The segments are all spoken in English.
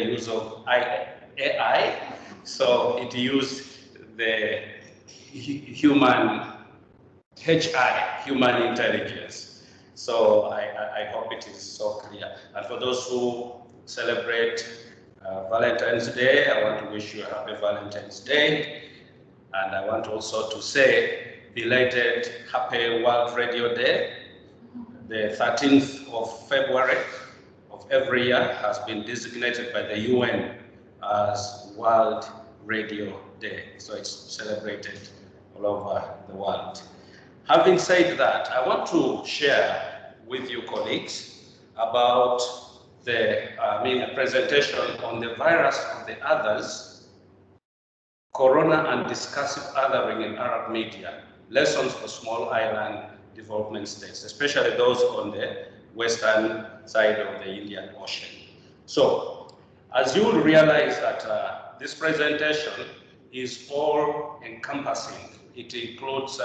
use of AI, so it used the human HI, human intelligence. So I hope it is so clear. And for those who celebrate Valentine's Day, I want to wish you a happy Valentine's Day. And I want also to say belated happy World Radio Day. The 13th of February of every year has been designated by the UN as World Radio Day. So it's celebrated all over the world. Having said that, I want to share with you colleagues about a presentation on the virus of the others, Corona and discursive othering in Arab media, lessons for small island development states, especially those on the western side of the Indian Ocean. So, as you will realize that this presentation is all encompassing. It includes,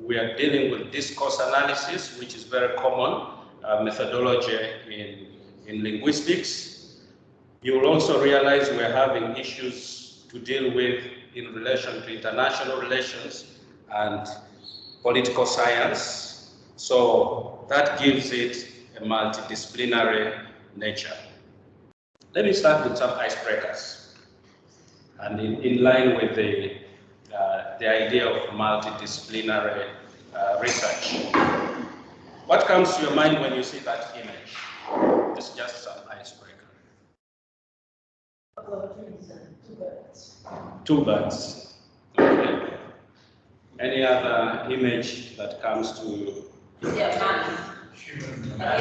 we are dealing with discourse analysis, which is very common methodology in linguistics. You will also realize we're having issues to deal with in relation to international relations and political science. So that gives it a multidisciplinary nature. Let me start with some icebreakers. And in line with the idea of multidisciplinary research. What comes to your mind when you see that image? It's just some icebreaker. Two birds. Two birds. Okay. Any other image that comes to you?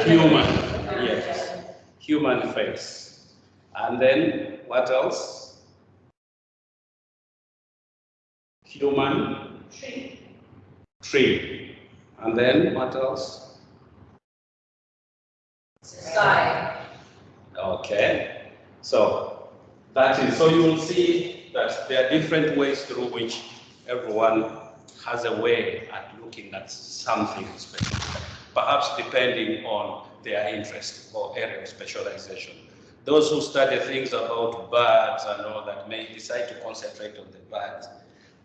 Human. Yes. Human face. And then what else? Human tree. And then what else? Sky. Okay. So that is, so you will see that there are different ways through which everyone has a way at looking at something specific, perhaps depending on their interest or area of specialization. Those who study things about birds and all that may decide to concentrate on the birds.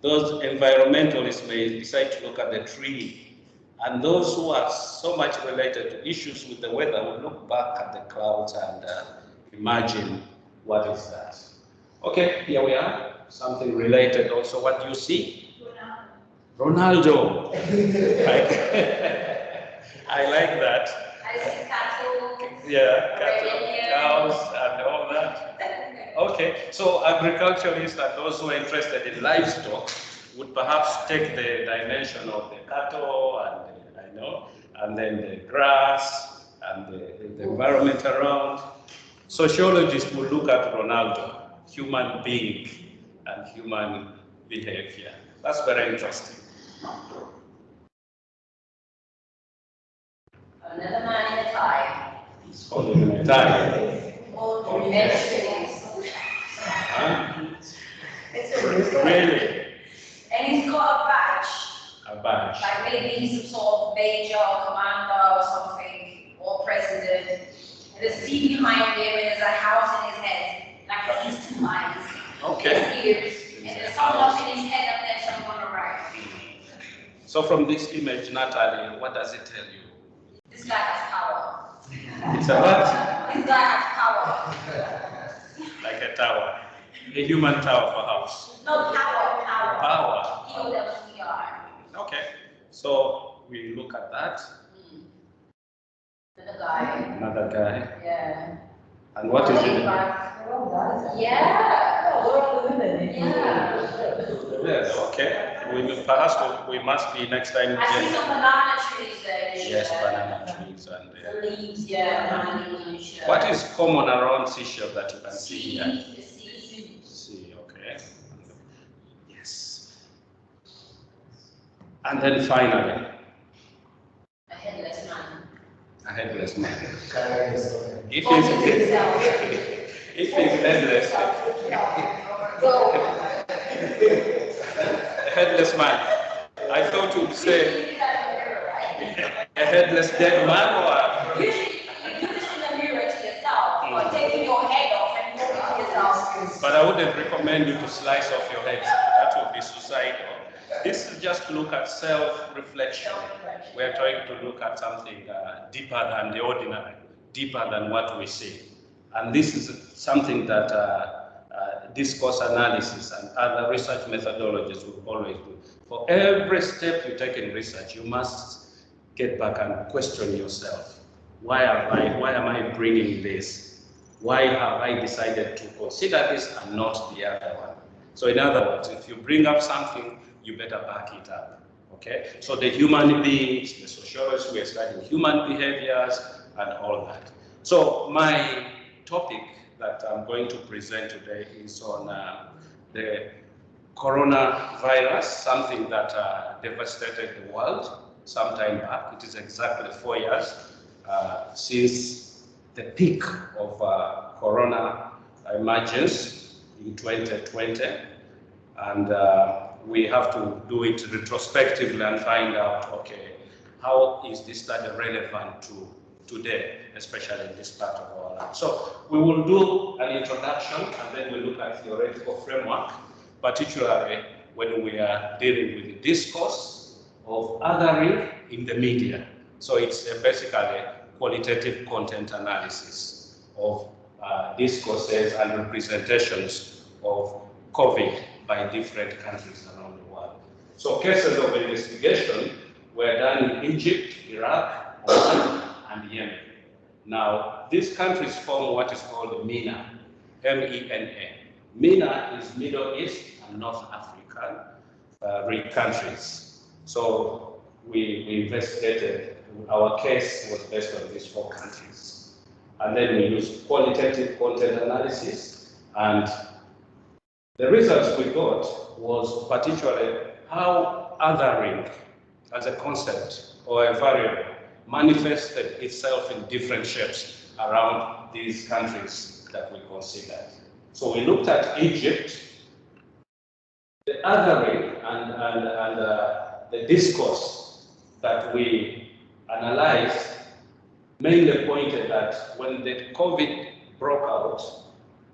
Those environmentalists may decide to look at the tree. And those who are so much related to issues with the weather will look back at the clouds and imagine what is that. Okay, here we are. Something related also. What do you see? Ronaldo. I like that. I see cattle. Yeah, cattle, cows, and all that. Okay, so agriculturalists and those who are interested in livestock would perhaps take the dimension of the cattle and then the grass and the environment around. Sociologists will look at Ronaldo, human being and human behavior. That's very interesting. Another man in a tie. He's holding a tie. Really? And he's got a badge. A badge. Like maybe he's some sort of major or commander or something, or president. And the sea behind him, and there's a house in his head, like an Eastern Lions. Okay. And there's someone else in his head up there, someone on the right. So from this image, Natalie, what does it tell you? This guy has power. It's a what? This guy has power. Like a tower. A human tower, perhaps. No, power. Power. P-O-W-E-R. Okay. So we look at that. Another guy. Another guy. Yeah. And what is it? Yeah. Yeah. Yes, okay. Perhaps we must be next time. I see some banana trees there. Yes, banana trees and the leaves, banana leaves. What is common around seashore that you can see here? The sea. Sea, okay. Yes. And then finally, a headless man. A headless man. If he's headless, a headless man. I thought you'd say a headless dead man or Usually you do this in the mirror to yourself, or taking your head off. I wouldn't recommend you to slice off your heads. That would be suicidal. This is just to look at self-reflection. We are trying to look at something deeper than the ordinary, deeper than what we see. And this is something that discourse analysis and other research methodologies will always do. For every step you take in research, you must get back and question yourself. Why am I bringing this? Why have I decided to consider this and not the other one? So in other words, if you bring up something, you better back it up, okay? So the human beings, the sociologists, we are studying human behaviors and all that. So my topic that I'm going to present today is on the coronavirus, something that devastated the world some time back. It is exactly 4 years since the peak of corona emergence in 2020. And we have to do it retrospectively and find out, okay, how is this study relevant to today, especially in this part of our life. So we will do an introduction and then we look at theoretical framework, particularly when we are dealing with the discourse of othering in the media. So it's basically qualitative content analysis of discourses and representations of COVID by different countries around the world. So cases of investigation were done in Egypt, Iraq, Oman, and Yemen. Now, these countries form what is called MENA, M-E-N-A. MENA is Middle East and North African countries. So we investigated, our case was based on these 4 countries. And then we used qualitative content analysis, and the results we got was particularly how othering as a concept or a variable manifested itself in different shapes around these countries that we considered. So we looked at Egypt, the othering and the discourse that we analyzed mainly pointed that when the COVID broke out,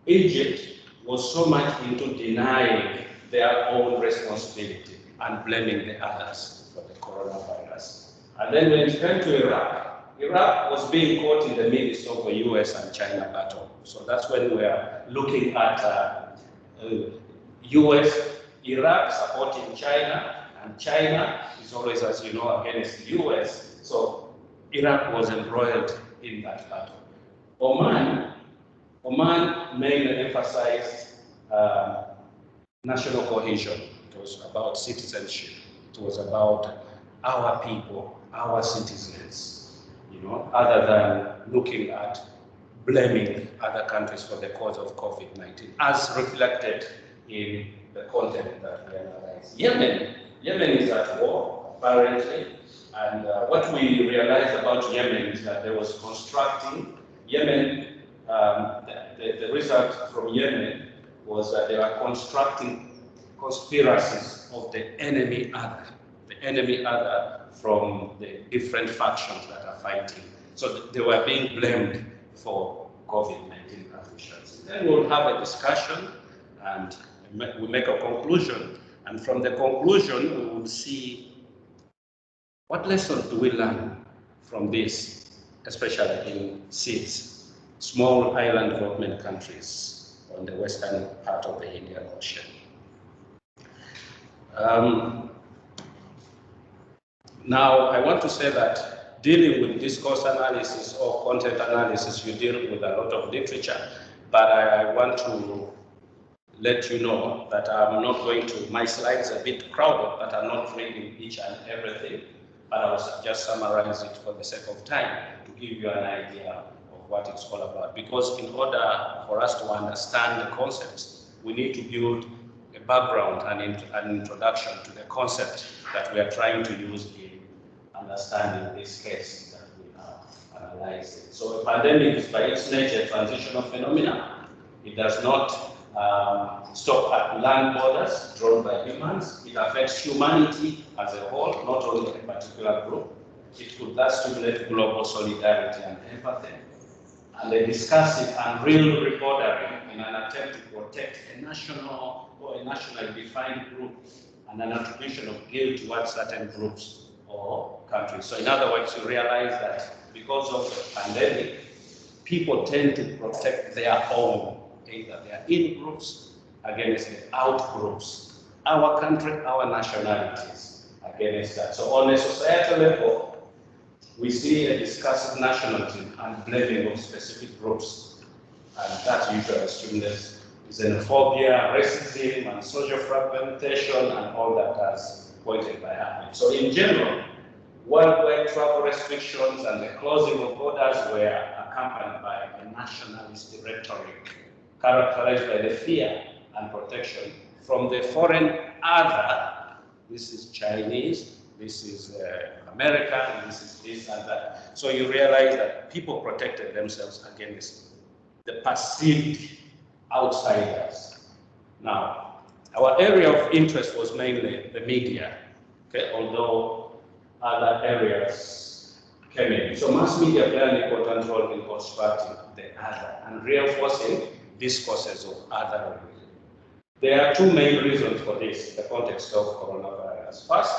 Egypt was so much into denying their own responsibility and blaming the others for the coronavirus. And then when it came to Iraq, Iraq was being caught in the midst of a US and China battle. So that's when we are looking at US, Iraq supporting China, and China is always, as you know, against the US. So Iraq was embroiled in that battle. Oman mainly emphasized national cohesion. It was about citizenship. It was about our people, our citizens, you know, other than looking at blaming other countries for the cause of COVID-19, as reflected in the content that we analyze. Yemen is at war, apparently, and what we realized about Yemen is that there was constructing, Yemen, the result from Yemen was that they were constructing conspiracies of the enemy other from the different factions that are fighting. So they were being blamed for COVID-19 transmissions. Then we'll have a discussion and we make a conclusion. And from the conclusion, we will see what lessons do we learn from this, especially in SEADS, small island development countries on the western part of the Indian Ocean. Now, I want to say that dealing with discourse analysis or content analysis, you deal with a lot of literature, but I want to let you know that I'm not going to, my slides are a bit crowded, but I'm not reading each and everything, but I'll just summarize it for the sake of time to give you an idea of what it's all about. Because in order for us to understand the concepts, we need to build a background and an introduction to the concept that we are trying to use in understanding this case that we are analyzing. So a pandemic is by its nature a transitional phenomena. It does not stop at land borders drawn by humans. It affects humanity as a whole, not only a particular group. It could thus stimulate global solidarity and empathy. and the discursive and real reordering in an attempt to protect a national or a nationally defined group and an attribution of guilt towards certain groups or countries. So in other words, you realize that because of the pandemic, people tend to protect their own, either their in-groups against the out-groups, our country, our nationalities against that. So on a societal level, we see a discursive nationalism and blaming of specific groups, and that usually stimulates xenophobia, racism, and social fragmentation, and all that as pointed by Ahmed. So in general, worldwide travel restrictions and the closing of borders were accompanied by a nationalist rhetoric characterized by the fear and protection from the foreign other. This is Chinese, this is American, this is this and that. So you realize that people protected themselves against the perceived outsiders. Now, our area of interest was mainly the media, okay, although other areas came in. So mass media play an important role in constructing the other and reinforcing discourses of othering. There are two main reasons for this, the context of coronavirus. First,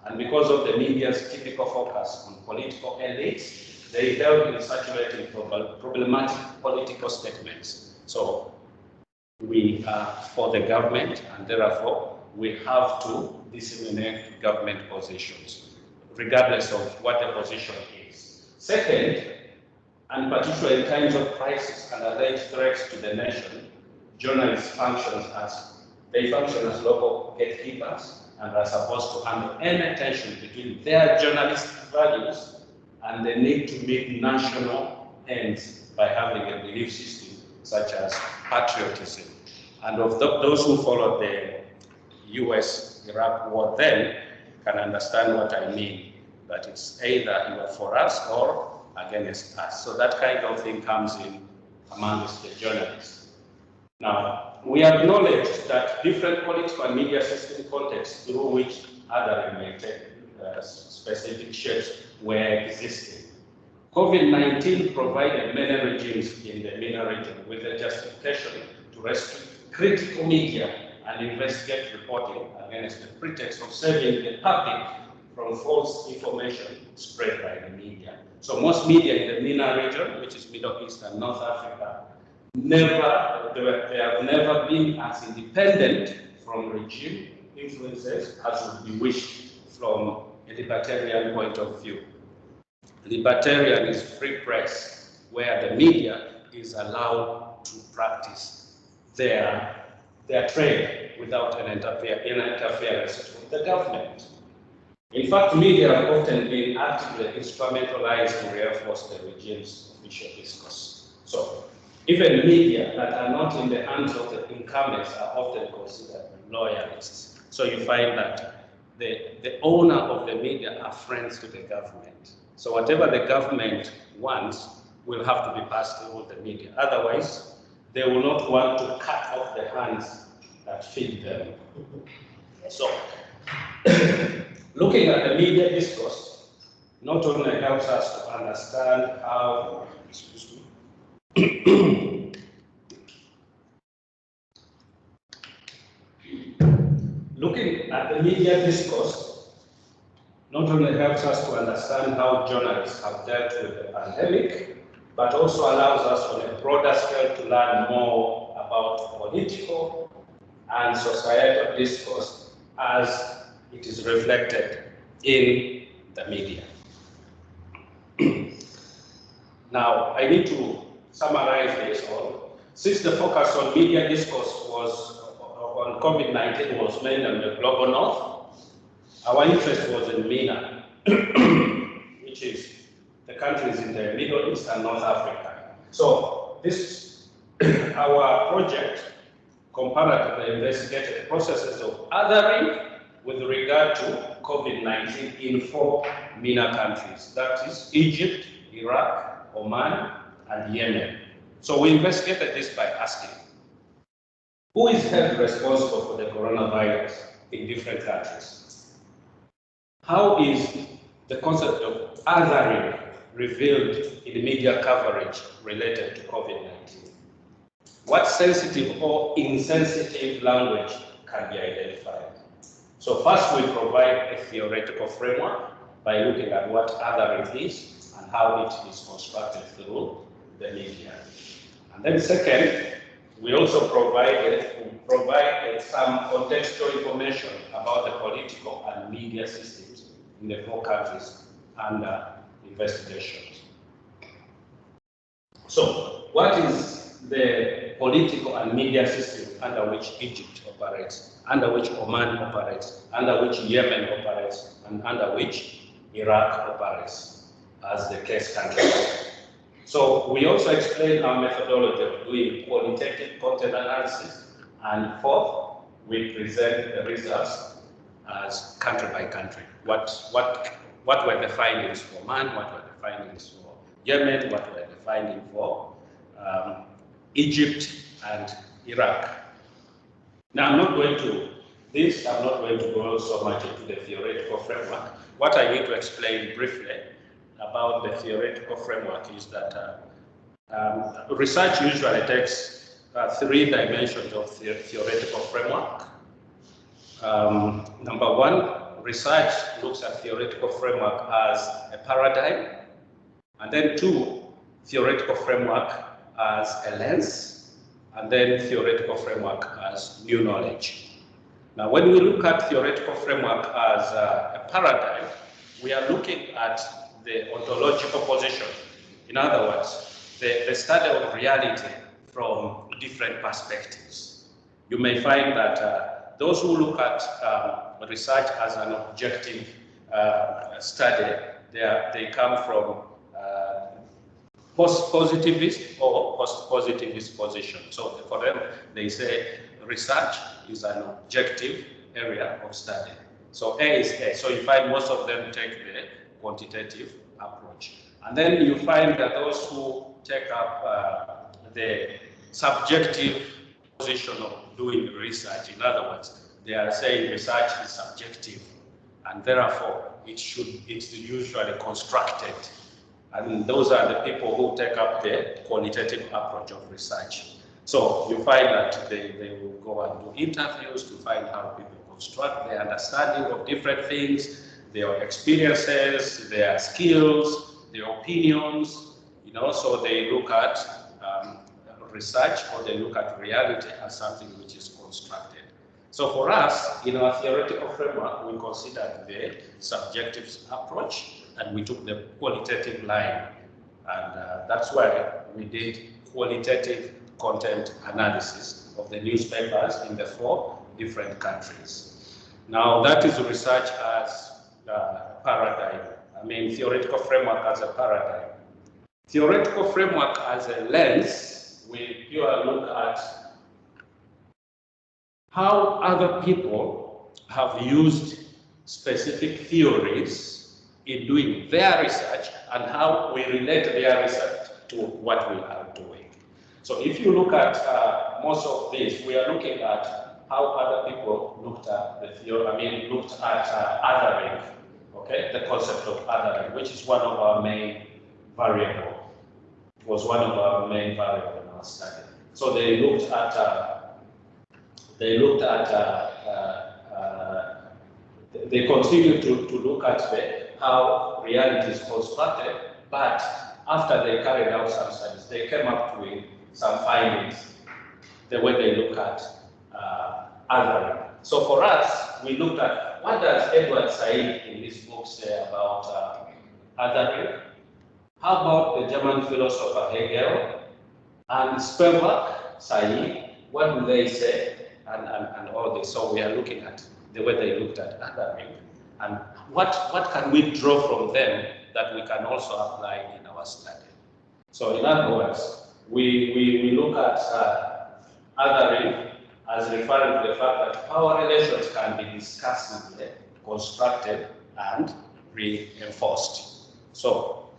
and because of the media's typical focus on political elites, they help in circulating problematic political statements. So we are for the government, and therefore we have to disseminate government positions, regardless of what the position is. Second, and particularly in times of crisis and alleged threats to the nation, journalists function as local gatekeepers and are supposed to handle any tension between their journalistic values and the need to meet national ends by having a belief system such as patriotism. And of those who followed the US-Iraq war then can understand what I mean, that it's either you are for us or against us. So that kind of thing comes in amongst the journalists. Now, we acknowledge that different political and media system contexts through which othering may take specific shapes were existing. COVID-19 provided many regimes in the MENA region with a justification to restrict critical media and investigate reporting against the pretext of saving the public from false information spread by the media. So most media in the MENA region, which is Middle East and North Africa, they have never been as independent from regime influences as would be wished from a libertarian point of view. Libertarian is free press, where the media is allowed to practice their trade without an interference with the government. In fact, media have often been actively instrumentalized to reinforce the regime's official discourse. So, even media that are not in the hands of the incumbents are often considered loyalists. So you find that the owner of the media are friends to the government. So whatever the government wants will have to be passed through the media. Otherwise, they will not want to cut off the hands that feed them. So, looking at the media discourse not only helps us to understand how, looking at the media discourse not only helps us to understand how journalists have dealt with the pandemic, but also allows us on a broader scale to learn more about political and societal discourse as it is reflected in the media. Now, I need to summarize this all. Since the focus on media discourse was on COVID-19 was mainly on the global north, our interest was in MENA, which is the countries in the Middle East and North Africa. So this, our project comparatively investigated processes of othering with regard to COVID-19 in 4 MENA countries, that is Egypt, Iraq, Oman, and Yemen. So we investigated this by asking, who is held responsible for the coronavirus in different countries? How is the concept of othering revealed in media coverage related to COVID-19. What sensitive or insensitive language can be identified? So first we provide a theoretical framework by looking at what othering is and how it is constructed through the media. And then second, we also provide some contextual information about the political and media systems in the 4 countries under investigations. So what is the political and media system under which Egypt operates, under which Oman operates, under which Yemen operates, and under which Iraq operates, as the case country? So we also explain our methodology of doing qualitative content analysis, and fourth, we present the results as country by country. What were the findings for Oman? What were the findings for Yemen? What were the findings for Egypt and Iraq? Now, I'm not going to go so much into the theoretical framework. What I need to explain briefly about the theoretical framework is that research usually takes 3 dimensions of the theoretical framework. Number 1, research looks at theoretical framework as a paradigm, and then 2, theoretical framework as a lens, and then theoretical framework as new knowledge. Now, when we look at theoretical framework as a paradigm, we are looking at the ontological position. In other words, the study of reality from different perspectives. You may find that those who look at research as an objective study, they come from post-positivist or post-positivist position. So for them, they say research is an objective area of study. So A is A. So you find most of them take the quantitative approach. And then you find that those who take up the subjective position of doing research, in other words, they are saying research is subjective, and therefore it's usually constructed. And those are the people who take up the qualitative approach of research. So you find that they will go and do interviews to find how people construct their understanding of different things, their experiences, their skills, their opinions, so they look at research, or they look at reality as something which is constructed. So for us, in our theoretical framework, we considered the subjective approach, and we took the qualitative line. And that's why we did qualitative content analysis of the newspapers in the 4 different countries. Now, that is research as a paradigm. I mean, theoretical framework as a paradigm. Theoretical framework as a lens, we purely look at how other people have used specific theories in doing their research and how we relate their research to what we are doing. So if you look at most of this, we are looking at how other people looked at the theory, looked at othering, okay, the concept of othering, which is one of our main variables. It was one of our main variables in our study. So they looked at, they continue to look at how reality is constructed, but after they carried out some studies, they came up with some findings, the way they look at othering. So for us, we looked at what does Edward Said in his book say about othering? How about the German philosopher Hegel and Spivak, Said? What do they say? And all this. So we are looking at the way they looked at othering, and what can we draw from them that we can also apply in our study. So in other words, we look at othering as referring to the fact that power relations can be discussively constructed and reinforced. So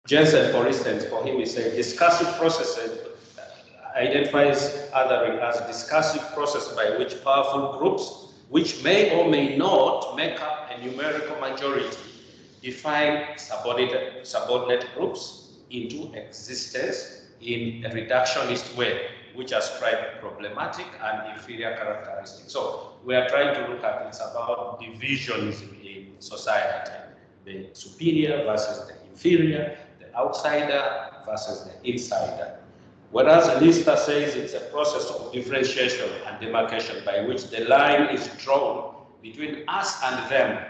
Jensen, for instance, for him, he said discursive processes identifies othering as a discursive process by which powerful groups, which may or may not make up a numerical majority, define subordinate groups into existence in a reductionist way, which ascribe problematic and inferior characteristics. So we are trying to look at, it's about divisionism in society, the superior versus the inferior, the outsider versus the insider. Whereas Lister says it's a process of differentiation and demarcation by which the line is drawn between us and them,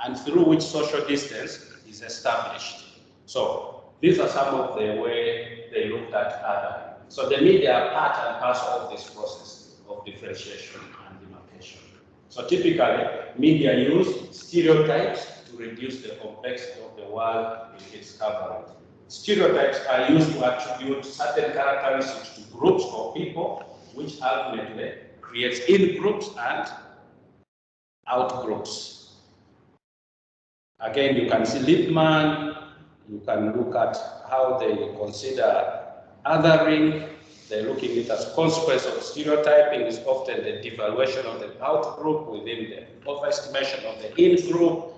and through which social distance is established. So these are some of the way they looked at other. So the media are part and parcel of this process of differentiation and demarcation. So typically, media use stereotypes to reduce the complexity of the world in its coverage. Stereotypes are used to attribute certain characteristics to groups or people, which ultimately creates in-groups and out-groups. Again, you can see Lippmann, you can look at how they consider othering. They're looking at it as consequence of stereotyping is often the devaluation of the out-group within the overestimation of the in-group,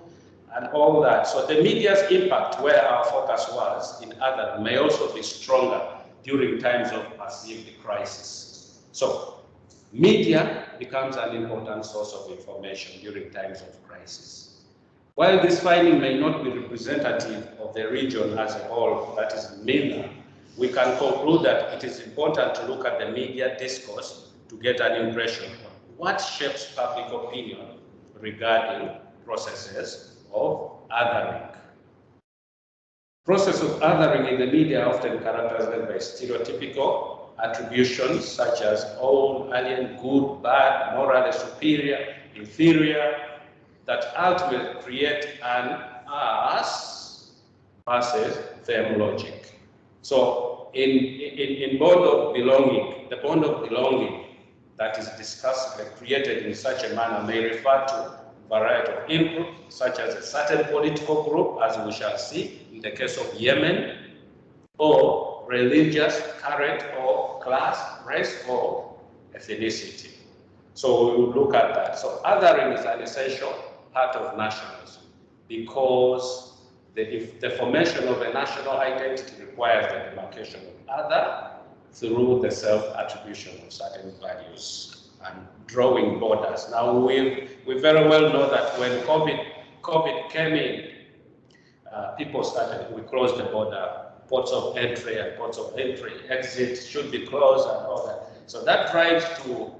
and all that. So the media's impact, where our focus was in other, may also be stronger during times of perceived crisis. So media becomes an important source of information during times of crisis. While this finding may not be representative of the region as a whole, that is MENA, we can conclude that it is important to look at the media discourse to get an impression of what shapes public opinion regarding processes of othering. Process of othering in the media are often characterized by stereotypical attributions such as own, alien, good, bad, morally superior, inferior, that ultimately create an us versus them logic. So in bond of belonging, the bond of belonging that is discussed and created in such a manner may refer to variety of input, such as a certain political group, as we shall see in the case of Yemen, or religious, current, or class, race, or ethnicity. So we will look at that. So othering is an essential part of nationalism because the formation of a national identity requires the demarcation of other through the self-attribution of certain values and drawing borders. Now, we very well know that when COVID came in, people started, we closed the border, ports of entry and ports of entry, exit should be closed and all that. So that drives to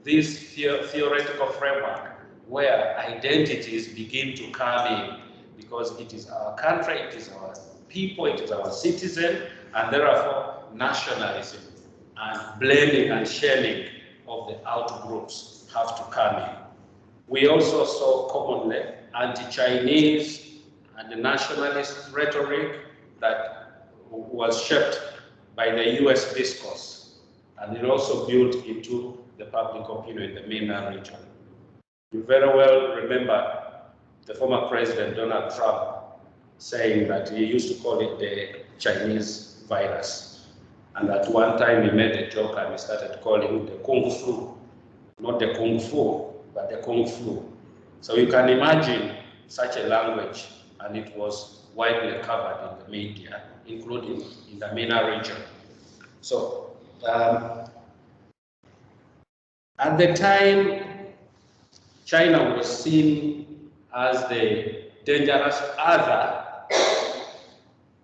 this theoretical framework where identities begin to come in because it is our country, it is our people, it is our citizen, and therefore nationalism and blaming and shelling of the out-groups have to come in. We also saw commonly anti-Chinese and the nationalist rhetoric that was shaped by the US discourse, and it also built into the public opinion in the MENA region. You very well remember the former president, Donald Trump, saying that he used to call it the Chinese virus. And at one time he made a joke and he started calling it the Kung Flu, not the Kung Fu, but the Kung Flu. So you can imagine such a language, and it was widely covered in the media, including in the MENA region. So at the time, China was seen as the dangerous other.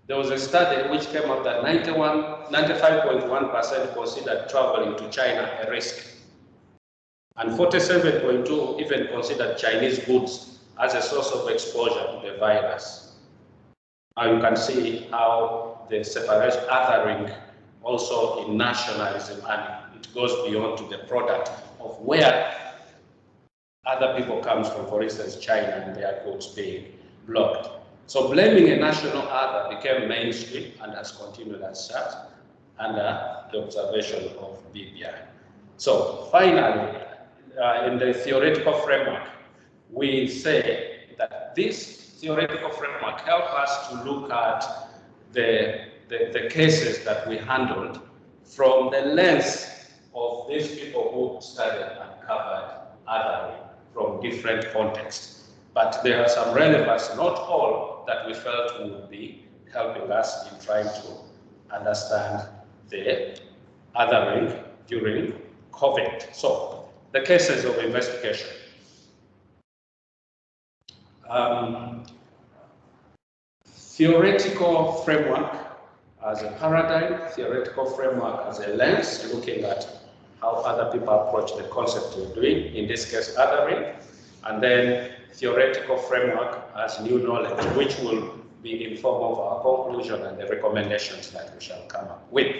There was a study which came out that 95.1% considered traveling to China a risk, and 47.2% even considered Chinese goods as a source of exposure to the virus. Now you can see how the separation othering also in nationalism, and it goes beyond to the product of where other people come from, for instance, China and their goods being blocked. So blaming a national other became mainstream and has continued as such under the observation of BBI. So finally, in the theoretical framework, we say that this theoretical framework helps us to look at the cases that we handled from the lens of these people who studied and covered othering from different contexts. But there are some relevance, not all, that we felt would be helping us in trying to understand the othering during COVID. So, the cases of investigation. Theoretical framework as a paradigm, theoretical framework as a lens, looking at how other people approach the concept we're doing, in this case, othering, and then theoretical framework as new knowledge, which will be in form of our conclusion and the recommendations that we shall come up with.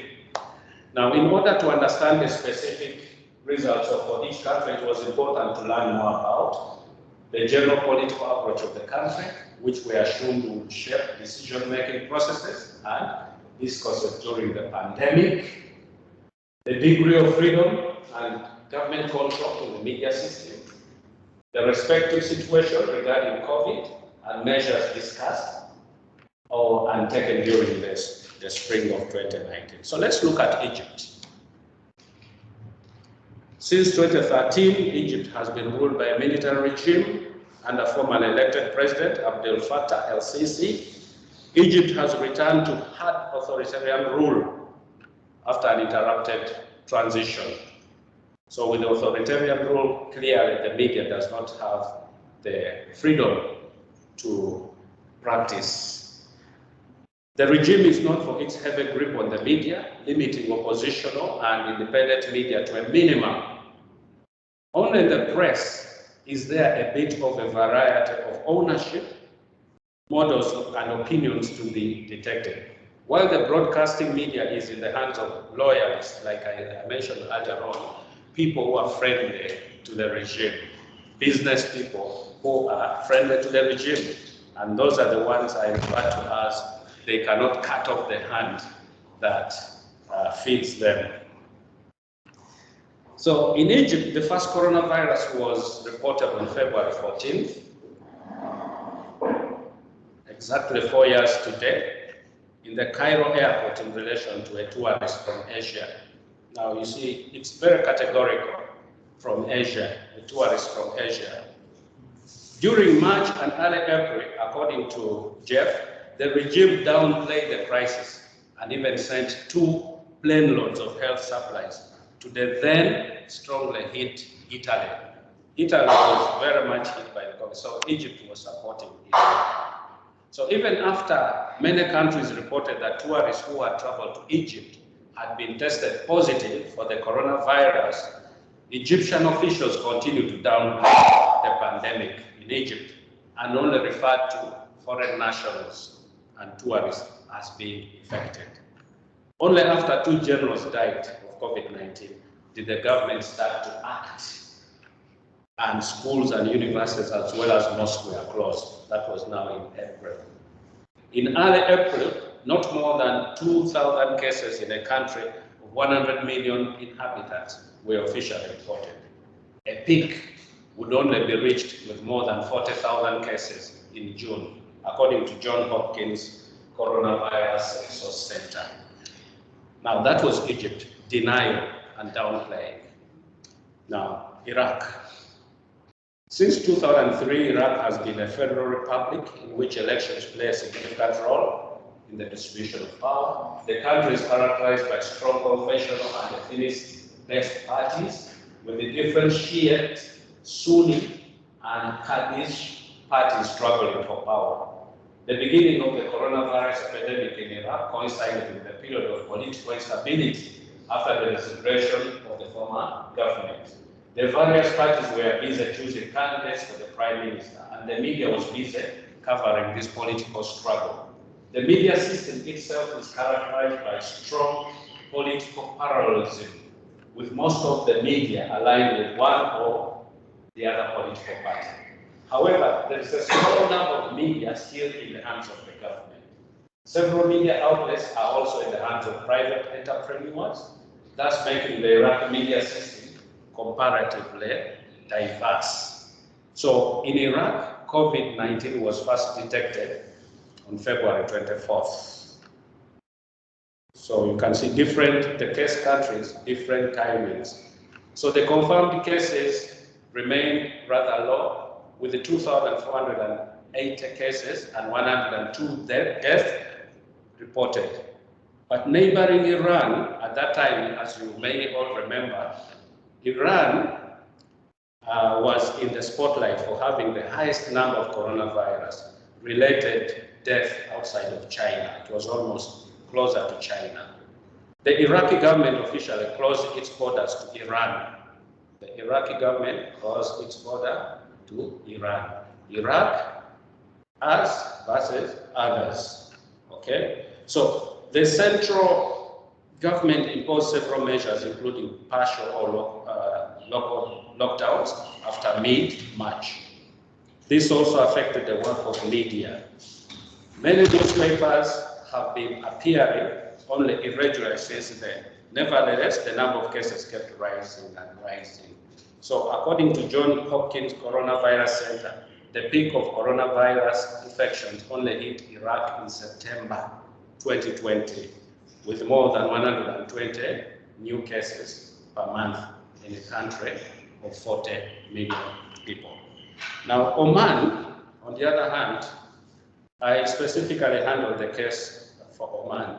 Now, in order to understand the specific results for each country, it was important to learn more about the general political approach of the country, which we assumed would shape decision-making processes and discourses during the pandemic, the degree of freedom and government control in the media system, the respective situation regarding COVID and measures discussed and taken during the spring of 2019. So let's look at Egypt. Since 2013, Egypt has been ruled by a military regime under former elected President Abdel Fattah el-Sisi. Egypt has returned to hard authoritarian rule after an interrupted transition. So with authoritarian rule, clearly the media does not have the freedom to practice. The regime is known for its heavy grip on the media, limiting oppositional and independent media to a minimum. Only the press is there a bit of a variety of ownership, models and opinions to be detected. While the broadcasting media is in the hands of loyalists, like I mentioned earlier on, people who are friendly to the regime, business people who are friendly to the regime, and those are the ones I refer to as they cannot cut off the hand that feeds them. So in Egypt, the first coronavirus was reported on February 14th, exactly 4 years today, in the Cairo airport in relation to a tourist from Asia. Now you see, it's very categorical from Asia, a tourist from Asia. During March and early April, according to Jeff, the regime downplayed the crisis and even sent 2 plane loads of health supplies to the then strongly hit Italy. Italy was very much hit by the COVID, so Egypt was supporting Italy. So even after many countries reported that tourists who had traveled to Egypt had been tested positive for the coronavirus, Egyptian officials continued to downplay the pandemic in Egypt and only referred to foreign nationals and tourists as being infected. Only after 2 generals died of COVID-19 did the government start to act, and schools and universities as well as mosques were closed. That was now in April. In early April, not more than 2,000 cases in a country of 100 million inhabitants were officially reported. A peak would only be reached with more than 40,000 cases in June, according to Johns Hopkins Coronavirus Resource Center. Now that was Egypt, denial and downplaying. Now, Iraq. Since 2003, Iraq has been a federal republic in which elections play a significant role in the distribution of power. The country is characterized by strong confessional and ethnicity-based parties, with the different Shiite, Sunni, and Kurdish parties struggling for power. The beginning of the coronavirus epidemic in Iraq coincided with a period of political instability after the resignation of the former government. The various parties were busy choosing candidates for the prime minister, and the media was busy covering this political struggle. The media system itself is characterized by strong political parallelism, with most of the media aligned with one or the other political party. However, there is a small number of media still in the hands of the government. Several media outlets are also in the hands of private entrepreneurs, thus making the Iraqi media system comparatively diverse. So in Iraq, COVID-19 was first detected on February 24th. So you can see the case countries, different timings. So the confirmed cases remain rather low, with 2,480 cases and 102 deaths reported. But neighboring Iran, at that time, as you may all remember, Iran was in the spotlight for having the highest number of coronavirus-related deaths outside of China. It was almost closer to China. The Iraqi government officially closed its borders to Iran. The Iraqi government closed its border to Iran. Iraq, us versus others. Okay? So the central government imposed several measures, including partial or local lockdowns after mid-March. This also affected the work of media. Many newspapers have been appearing only irregularly since then. Nevertheless, the number of cases kept rising and rising. So according to Johns Hopkins Coronavirus Center, the peak of coronavirus infections only hit Iraq in September 2020, with more than 120 new cases per month in a country of 40 million people. Now, Oman, on the other hand, I specifically handled the case for Oman.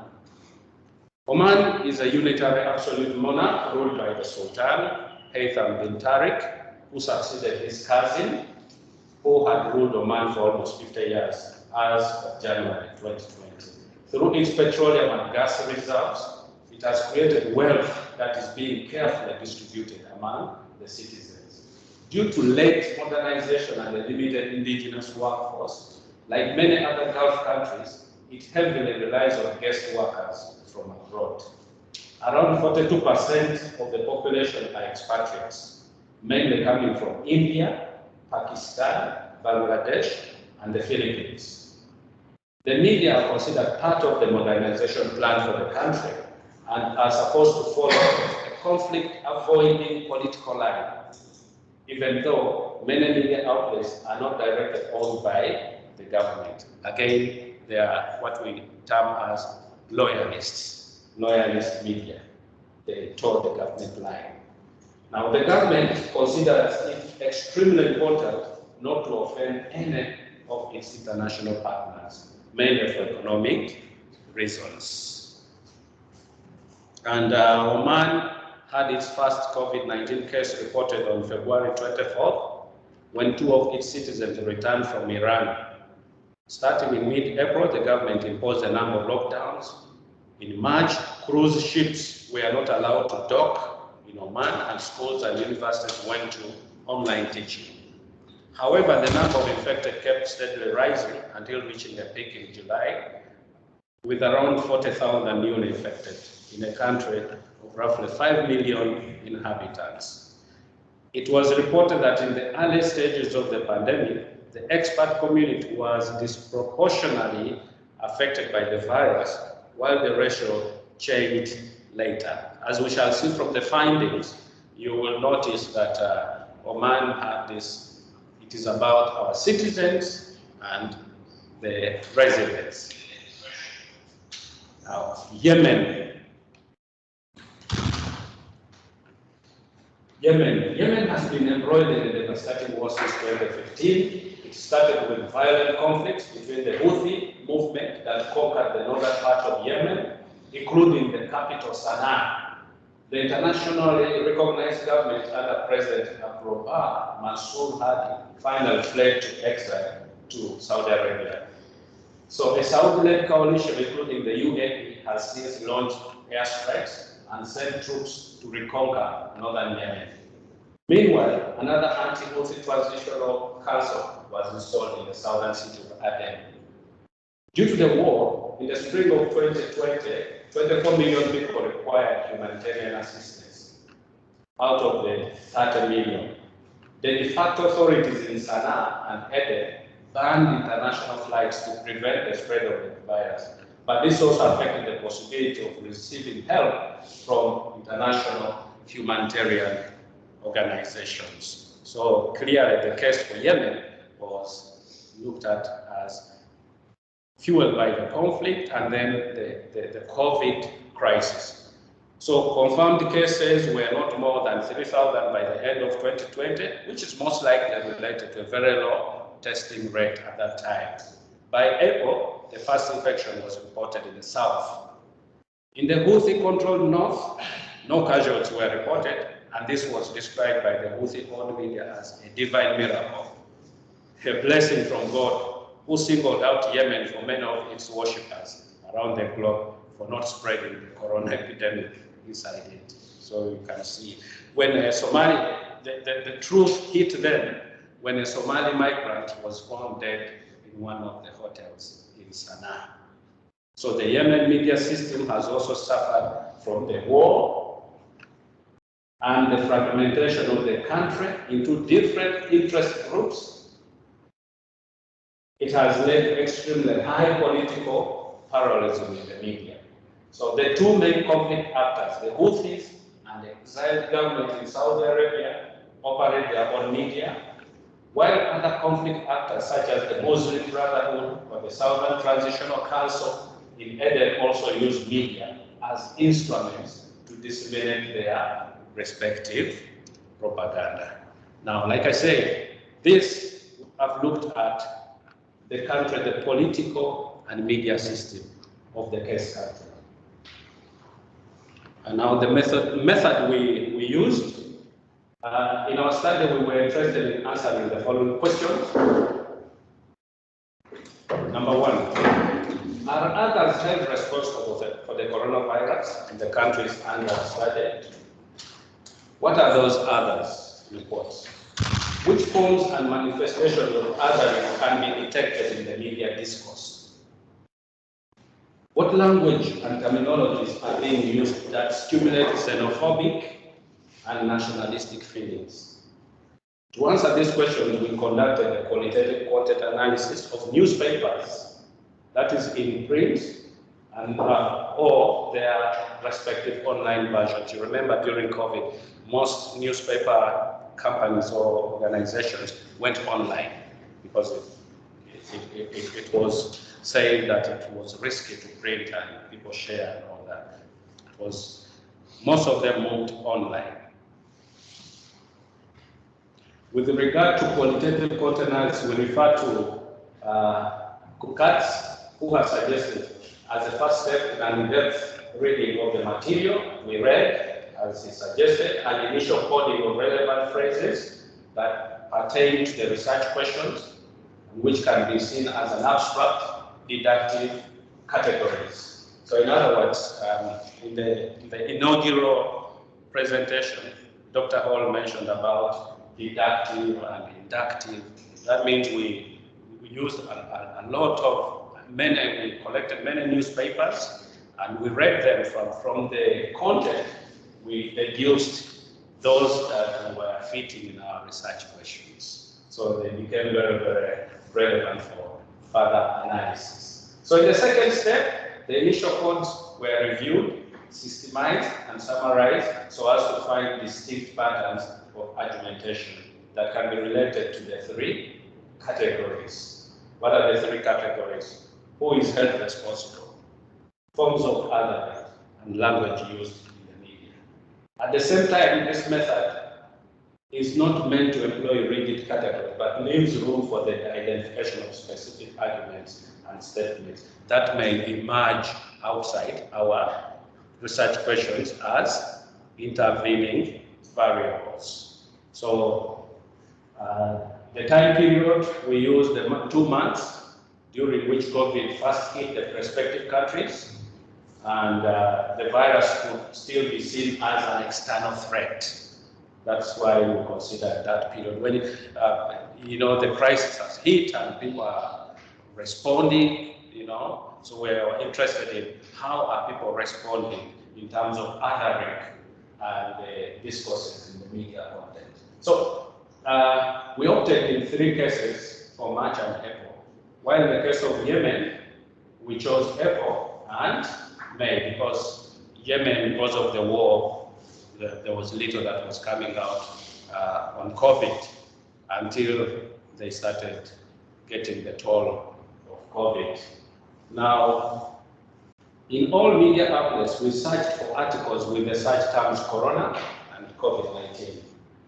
Oman is a unitary absolute monarch ruled by the Sultan, Haytham bin Tariq, who succeeded his cousin, who had ruled Oman for almost 50 years as of January 2020. Through its petroleum and gas reserves, it has created wealth that is being carefully distributed among the citizens. Due to late modernization and a limited indigenous workforce, like many other Gulf countries, it heavily relies on guest workers from abroad. Around 42% of the population are expatriates, mainly coming from India, Pakistan, Bangladesh, and the Philippines. The media are considered part of the modernization plan for the country and are supposed to follow a conflict-avoiding political line, even though many media outlets are not directly owned by the government. Again, they are what we term as loyalists, loyalist media. They toe the government line. Now, the government considers it extremely important not to offend any of its international partners, mainly for economic reasons. And Oman had its first COVID-19 case reported on February 24th, when 2 of its citizens returned from Iran. Starting in mid-April, the government imposed a number of lockdowns. In March, cruise ships were not allowed to dock in Oman, and schools and universities went to online teaching. However, the number of infected kept steadily rising until reaching a peak in July, with around 40,000 newly infected in a country of roughly 5 million inhabitants. It was reported that in the early stages of the pandemic, the expat community was disproportionately affected by the virus, while the ratio changed later. As we shall see from the findings, you will notice that Oman had this. It is about our citizens and the residents. Now, Yemen. Yemen has been embroiled in a devastating war since 2015. It started with violent conflicts between the Houthi movement that conquered the northern part of Yemen, including the capital Sana'a. The internationally recognized government under President Abdul Mansur Hadi finally fled to exile to Saudi Arabia. So a Saudi-led coalition, including the UAE, has since launched airstrikes and sent troops to reconquer northern Yemen. Meanwhile, another anti-Houthi transitional council was installed in the southern city of Aden. Due to the war, in the spring of 2020, 24 million people required humanitarian assistance out of the 30 million. The de facto authorities in Sana'a and Aden banned international flights to prevent the spread of the virus. But this also affected the possibility of receiving help from international humanitarian organizations. So clearly the case for Yemen was looked at as fueled by the conflict and then the COVID crisis. So confirmed cases were not more than 3,000 by the end of 2020, which is most likely related to a very low testing rate at that time. By April, the first infection was reported in the south. In the Houthi-controlled north, no casualties were reported, and this was described by the Houthi-owned media as a divine miracle, a blessing from God, who singled out Yemen for many of its worshippers around the globe for not spreading the corona epidemic inside it. So you can see, when a Somali, the truth hit them when a Somali migrant was found dead in one of the hotels in Sana'a. So the Yemen media system has also suffered from the war and the fragmentation of the country into different interest groups. It has led to extremely high political pluralism in the media. So the two main conflict actors, the Houthis and the exiled government in Saudi Arabia, operate their own media, while other conflict actors such as the Muslim Brotherhood or the Southern Transitional Council in Eden also use media as instruments to disseminate their respective propaganda. Now, like I said, I've looked at the country, the political and media system of the case country. And now the method we used, in our study, we were interested in answering the following questions. Number one, are others held responsible for the coronavirus in the countries under study? What are those others, in quotes? Which forms and manifestations of othering can be detected in the media discourse? What language and terminologies are being used that stimulate xenophobic and nationalistic feelings? To answer this question, we conducted a qualitative content analysis of newspapers, that is in print, and or their respective online versions. You remember during COVID, most newspaper companies or organizations went online because it was saying that it was risky to print and people share and all that. Most of them moved online. With regard to qualitative content analysis, we refer to Kukats, who have suggested as a first step an in-depth reading of the material we read, as he suggested, an initial coding of relevant phrases that pertain to the research questions, which can be seen as an abstract, deductive categories. So in other words, in the inaugural presentation, Dr. Hall mentioned about deductive and inductive. That means we used a lot of we collected many newspapers and we read them from the content. We deduced those that were fitting in our research questions. So they became very, very relevant for further analysis. So in the second step, the initial codes were reviewed, systemized, and summarized so as to find distinct patterns of argumentation that can be related to the three categories. What are the three categories? Who is held responsible? Forms of othering and language used in the media. At the same time, this method is not meant to employ rigid categories, but leaves room for the identification of specific arguments and statements that may emerge outside our research questions as intervening variables. So the time period, we used the 2 months during which COVID first hit the respective countries, and the virus could still be seen as an external threat. That's why we consider that period when the crisis has hit and people are responding. So we're interested in how are people responding in terms of othering and the discourses in the media content. So we opted in 3 cases for March and April. While in the case of Yemen, we chose April and May because Yemen, because of the war, there was little that was coming out on COVID until they started getting the toll of COVID. Now, In all media outlets, we searched for articles with the search terms Corona and COVID-19.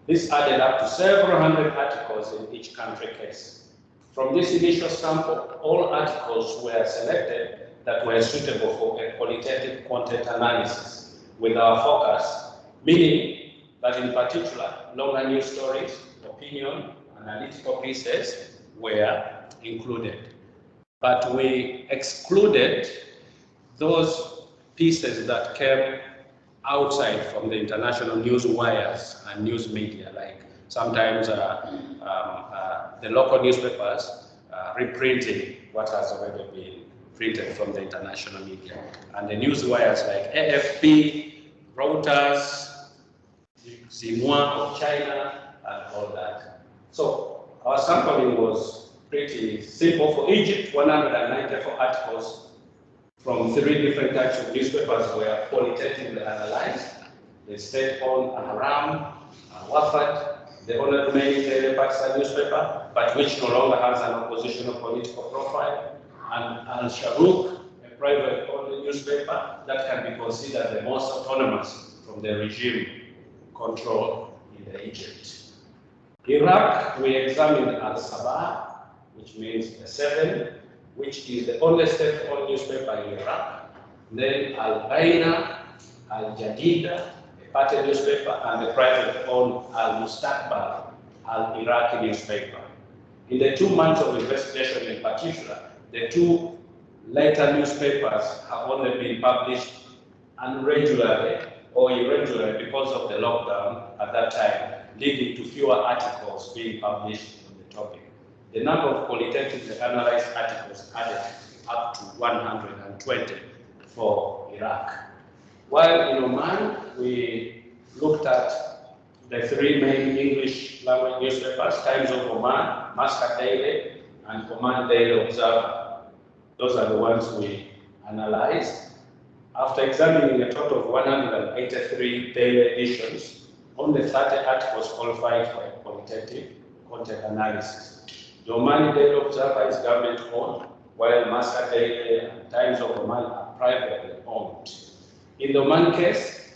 This added up to several hundred articles in each country case. From this initial sample, all articles were selected that were suitable for a qualitative content analysis with our focus, meaning that in particular, longer news stories, opinion, analytical pieces were included. But we excluded those pieces that came outside from the international news wires and news media, like sometimes the local newspapers reprinting what has already been printed from the international media. And the news wires like AFP, Reuters, Xinhua of China, and all that. So our sampling was pretty simple. For Egypt, 194 articles from 3 different types of newspapers were qualitatively analyzed. The state-owned Al-Haram, Al-Wafat, the only remaining daily Pakistan newspaper, but which no longer has an oppositional political profile, and Al-Sharouk, a private-owned newspaper that can be considered the most autonomous from the regime control in Egypt. Iraq, we examined Al-Sabah, which means the 7, which is the only state-owned newspaper in Iraq. Then Al-Baina, Al-Jadida, a party newspaper, and the private-owned Al-Mustaqbal, Al-Iraqi newspaper. In the 2 months of investigation in particular, the 2 later newspapers have only been published irregularly because of the lockdown at that time, leading to fewer articles being published on the topic. The number of qualitatively analyzed articles added up to 120 for Iraq. While in Oman, we looked at the 3 main English language newspapers, Times of Oman, Muscat Daily, and Oman Daily Observer. Those are the ones we analyzed. After examining a total of 183 daily editions, only 30 articles qualified for a qualitative content analysis. The Omani Daily Observer is government-owned, while Muscat Daily and Times of Oman are privately owned. In the Oman case,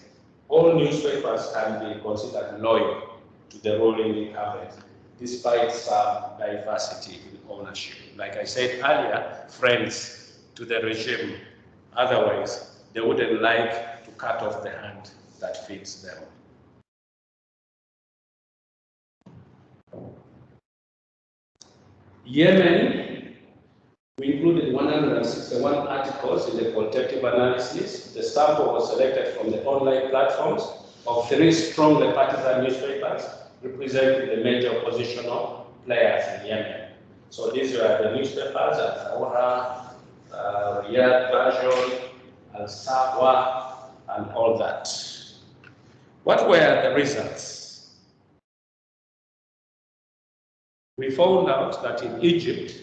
all newspapers can be considered loyal to the ruling incumbent, despite some diversity in ownership. Like I said earlier, friends to the regime. Otherwise, they wouldn't like to cut off the hand that feeds them. Yemen, we included 161 articles in the qualitative analysis. The sample was selected from the online platforms of 3 strongly partisan newspapers representing the major oppositional players in Yemen. So these were the newspapers, Al-Thawra, Riyadh Version, Al-Sahwa, and all that. What were the results? We found out that in Egypt,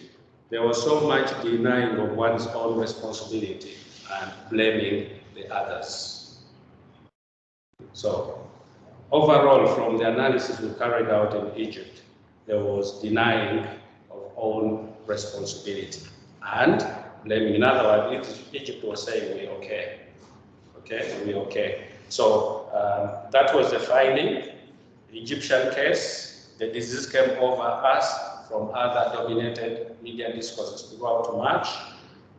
there was so much denying of one's own responsibility and blaming the others. So, overall, from the analysis we carried out in Egypt, there was denying of own responsibility and blaming. In other words, Egypt was saying, we're okay. We're okay. So, that was the finding. The Egyptian case, the disease came over us from other dominated media discourses throughout March.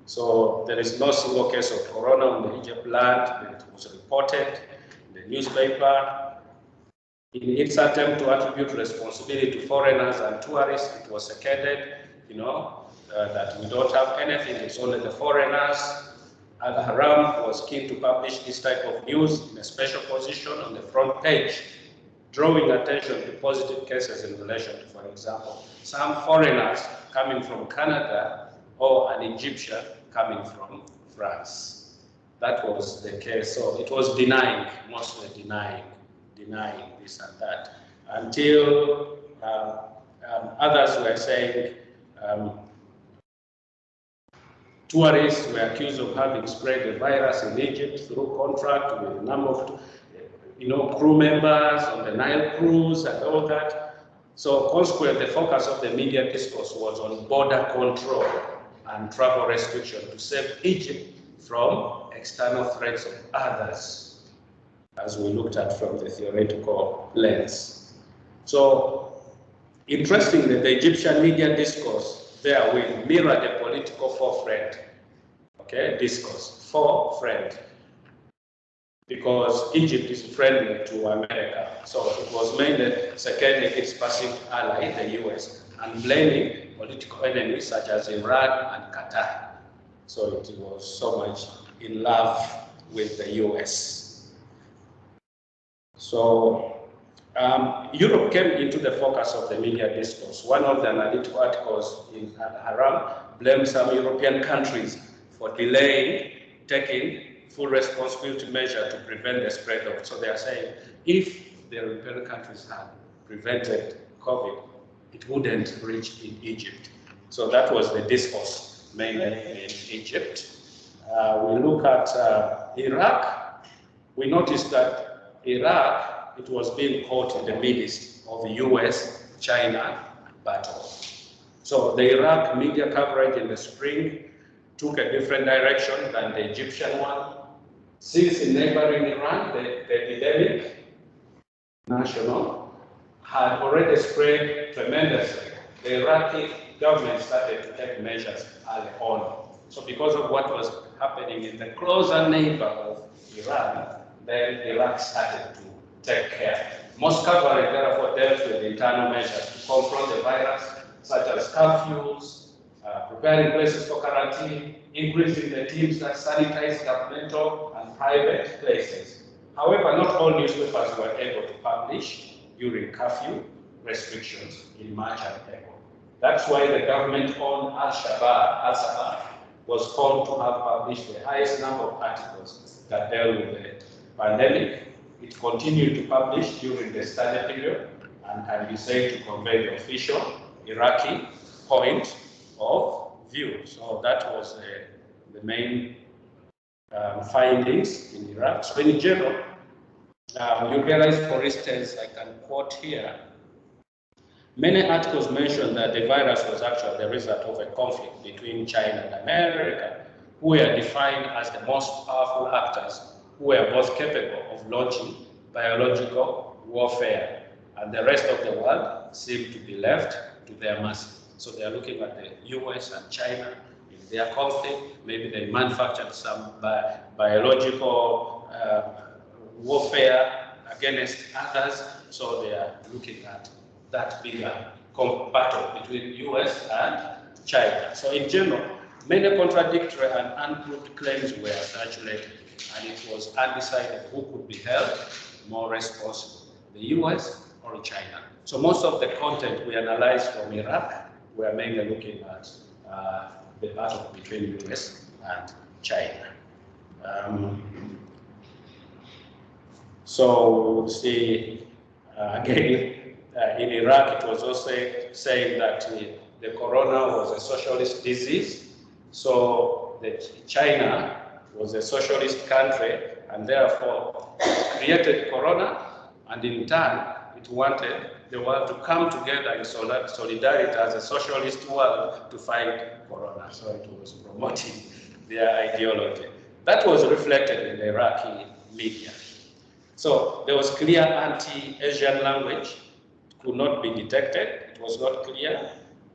So there is no single case of corona on the Egypt land that was reported in the newspaper. In its attempt to attribute responsibility to foreigners and tourists, it was seconded, that we don't have anything, it's only the foreigners. Al-Haram was keen to publish this type of news in a special position on the front page, drawing attention to positive cases in relation to, for example, some foreigners coming from Canada or an Egyptian coming from France. That was the case. So it was denying, mostly denying this and that, until others were saying tourists were accused of having spread the virus in Egypt through contract with a number of crew members on the Nile cruise and all that. So consequently, the focus of the media discourse was on border control and travel restriction to save Egypt from external threats of others, as we looked at from the theoretical lens. So, interestingly, the Egyptian media discourse there will mirror the political four-friend, okay, discourse, four-friend, because Egypt is friendly to America. So it was mainly secondly its passive ally, the US, and blaming political enemies such as Iran and Qatar. So it was so much in love with the US. So Europe came into the focus of the media discourse. One of the analytical articles in Haram blamed some European countries for delaying taking full responsibility measure to prevent the spread of. So they are saying if the European countries had prevented COVID, it wouldn't reach in Egypt. So that was the discourse mainly in Egypt. We look at Iraq. We noticed that Iraq, it was being caught in the midst of the US-China battle. So the Iraq media coverage in the spring took a different direction than the Egyptian one. Since in neighboring Iran, the epidemic, national, had already spread tremendously. The Iraqi government started to take measures early on. So because of what was happening in the closer neighbor of Iran, then Iraq started to take care. Most coverage therefore dealt with internal measures to confront the virus, such as curfews, preparing places for quarantine, increasing the teams that sanitize governmental and private places. However, not all newspapers were able to publish during curfew restrictions in March and April. That's why the government-owned Al-Shabaab was called to have published the highest number of articles that dealt with the pandemic. It continued to publish during the study period and can be said to convey the official Iraqi point of view. So that was the main findings in Iraq. So in general, you realize, for instance, I can quote here, many articles mention that the virus was actually the result of a conflict between China and America, who were defined as the most powerful actors who were both capable of launching biological warfare, and the rest of the world seemed to be left to their mercy. So they are looking at the US and China in their conflict. Maybe they manufactured some biological warfare against others. So they are looking at that bigger battle between US and China. So in general, many contradictory and unproved claims were circulated, and it was undecided who could be held more responsible, the US or China. So most of the content we analyzed from Iraq were mainly looking at the battle between US and China. So we'll see again in Iraq, it was also saying that the corona was a socialist disease. So that China was a socialist country and therefore created corona, and in turn it wanted the world to come together in solidarity as a socialist world to fight corona. So it was promoting their ideology. That was reflected in the Iraqi media. So there was clear anti-Asian language, could not be detected, it was not clear.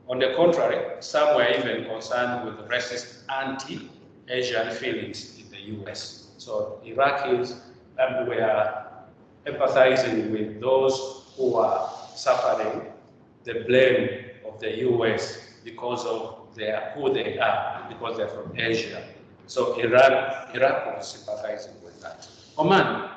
On the contrary, some were even concerned with racist anti-Asian feelings in the US. So Iraqis were empathizing with those who are suffering the blame of the US because of who they are, because they're from Asia. So Iraq was sympathizing with that. Oman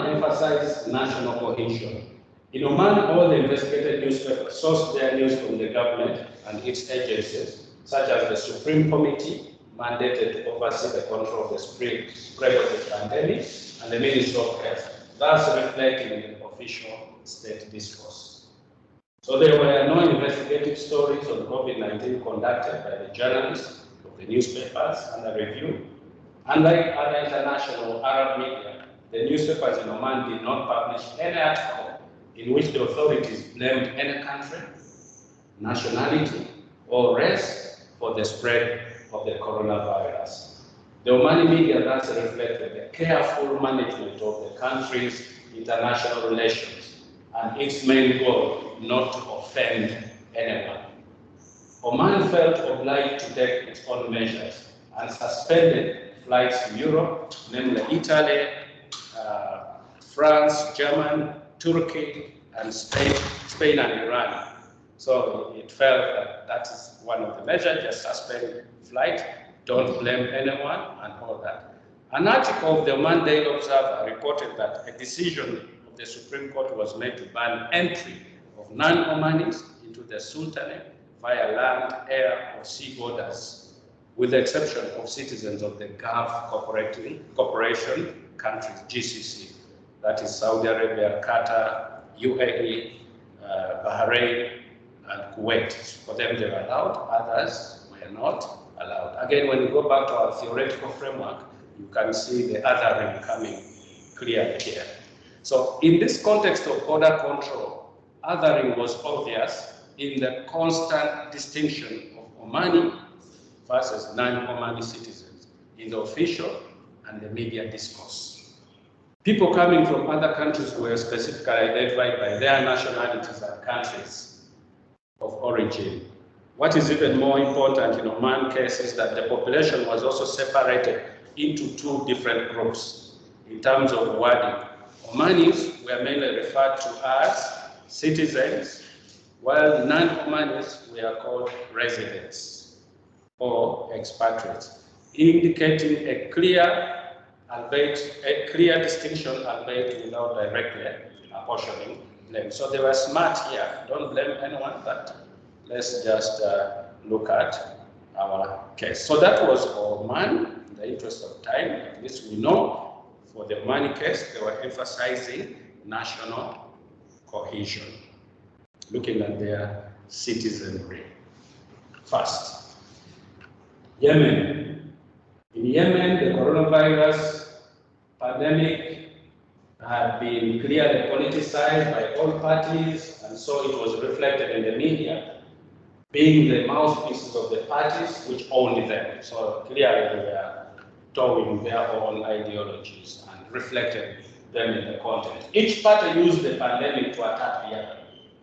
emphasized national cohesion. In Oman, all the investigated newspapers sourced their news from the government and its agencies, such as the Supreme Committee, mandated to oversee the control of the spread of the pandemic, and the Ministry of Health, thus reflecting in the official state discourse. So there were no investigative stories on COVID-19 conducted by the journalists of the newspapers under review. Unlike other international Arab media, the newspapers in Oman did not publish any article in which the authorities blamed any country, nationality, or race for the spread of the coronavirus. The Omani media thus reflected the careful management of the country's international relations and its main goal not to offend anyone. Oman felt obliged to take its own measures and suspended flights to Europe, namely Italy, France, Germany, Turkey, and Spain and Iran. So it felt that that is one of the measures, just suspend flight, don't blame anyone, and all that. An article of the Oman Daily Observer reported that a decision of the Supreme Court was made to ban entry of non-Omanis into the Sultanate via land, air, or sea borders, with the exception of citizens of the Gulf Cooperation countries, GCC, that is Saudi Arabia, Qatar, UAE, Bahrain, and Kuwait. For them, they were allowed, others were not allowed. Again, when you go back to our theoretical framework, you can see the othering coming clearly here. So in this context of border control, othering was obvious in the constant distinction of Omani versus non-Omani citizens in the official and the media discourse. People coming from other countries were specifically identified by their nationalities and countries of origin. What is even more important in Oman case is that the population was also separated into two different groups in terms of wording. Omanis were mainly referred to as citizens, while non-Omanis were called residents or expatriates, indicating a clear distinction, albeit without directly apportioning blame. So they were smart here. Don't blame anyone, but let's just look at our case. So that was Oman. In the interest of time, at least we know for the Omani case, they were emphasizing national cohesion, looking at their citizenry. First, Yemen. In Yemen, the coronavirus pandemic had been clearly politicized by all parties, and so it was reflected in the media, being the mouthpieces of the parties which owned them. So clearly they were towing their own ideologies and reflected them in the content. Each party used the pandemic to attack the other,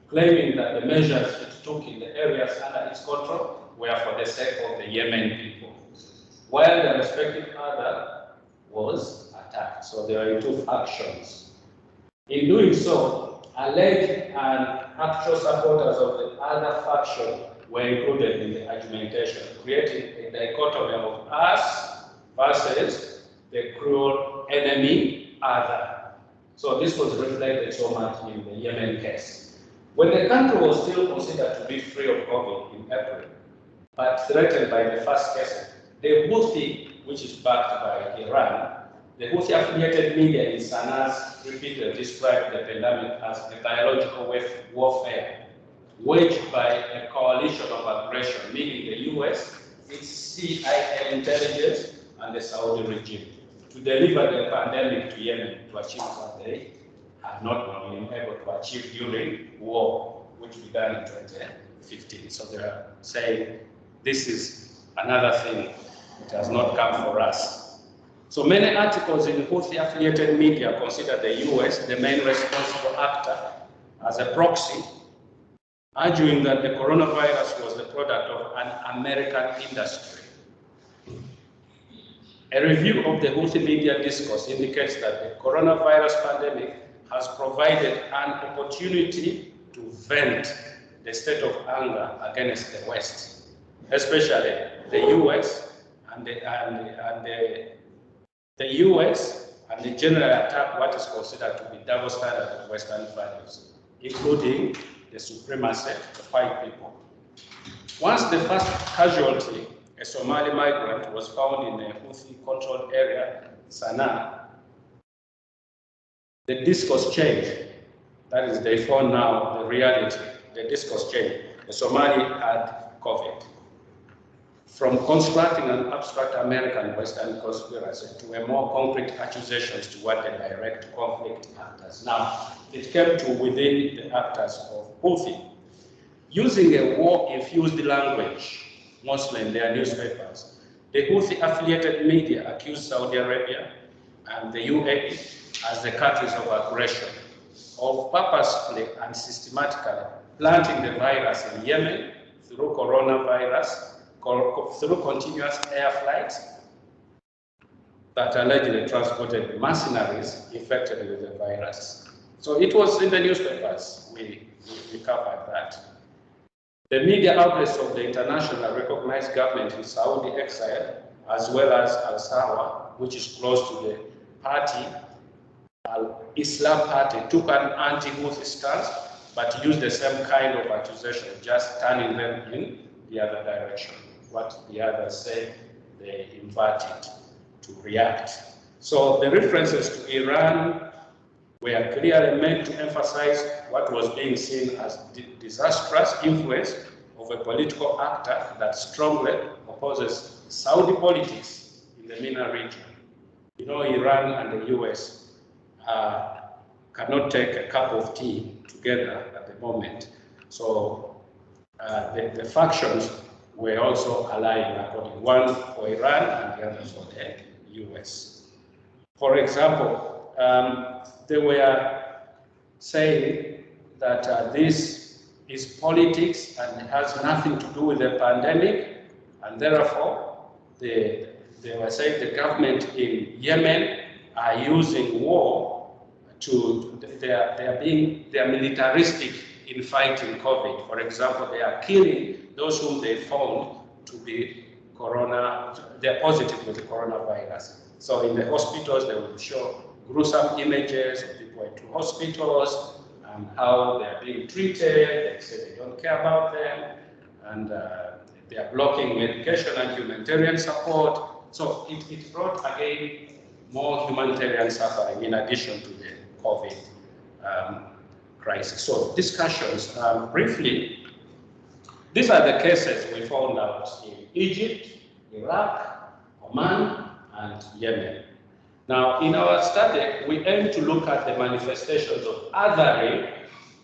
claiming that the measures it took in the areas under its control were for the sake of the Yemen people, while the respective other was attacked. So there were two factions. In doing so, alleged and actual supporters of the other faction were included in the argumentation, creating a dichotomy of us versus the cruel enemy other. So this was reflected so much in the Yemen case. When the country was still considered to be free of COVID in April, but threatened by the first case, the Houthi, which is backed by Iran, the Houthi-affiliated media in Sana'a repeatedly described the pandemic as a biological warfare waged by a coalition of aggression, meaning the US, its CIA intelligence, and the Saudi regime, to deliver the pandemic to Yemen to achieve what they had not been able to achieve during war, which began in 2015. So they are saying this is another thing that has not come for us. So many articles in Houthi-affiliated media consider the US the main responsible actor as a proxy, arguing that the coronavirus was the product of an American industry. A review of the Houthi media discourse indicates that the coronavirus pandemic has provided an opportunity to vent the state of anger against the West, especially the US and the US and the general attack what is considered to be double standard of Western values, including the supremacy of white people. Once the first casualty, a Somali migrant, was found in a Houthi-controlled area, Sana'a, the discourse changed. That is, they found now the reality. The discourse changed. The Somali had COVID. From constructing an abstract American Western conspiracy to a more concrete accusations toward the direct conflict actors. Now, it came to within the actors of Houthi, using a war-infused language, mostly in their newspapers. The Houthi-affiliated media accused Saudi Arabia and the UAE as the countries of aggression of purposefully and systematically planting the virus in Yemen through coronavirus, through continuous air flights that allegedly transported mercenaries infected with the virus. So it was in the newspapers, we covered that. The media outlets of the international recognized government in Saudi exile, as well as Al-Sawa, which is close to the party, Al-Islam party, took an anti-Houthi stance, but used the same kind of accusation, just turning them in the other direction. What the others say, they invert it to react. So the references to Iran were clearly meant to emphasize what was being seen as disastrous influence of a political actor that strongly opposes Saudi politics in the MENA region. You know, Iran and the US cannot take a cup of tea together at the moment. So the factions were also aligned according, one for Iran and the other for the US. For example, they were saying that this is politics and it has nothing to do with the pandemic, and therefore they were saying the government in Yemen are using war to, they are militaristic in fighting COVID. For example, they are killing those whom they found to be they're positive with the coronavirus. So in the hospitals, they will show gruesome images of people into hospitals and how they're being treated. They say they don't care about them, and they are blocking medication and humanitarian support. So it brought again more humanitarian suffering in addition to the COVID crisis. So discussions, briefly, these are the cases we found out in Egypt, Iraq, Oman, and Yemen. Now, in our study, we aim to look at the manifestations of othering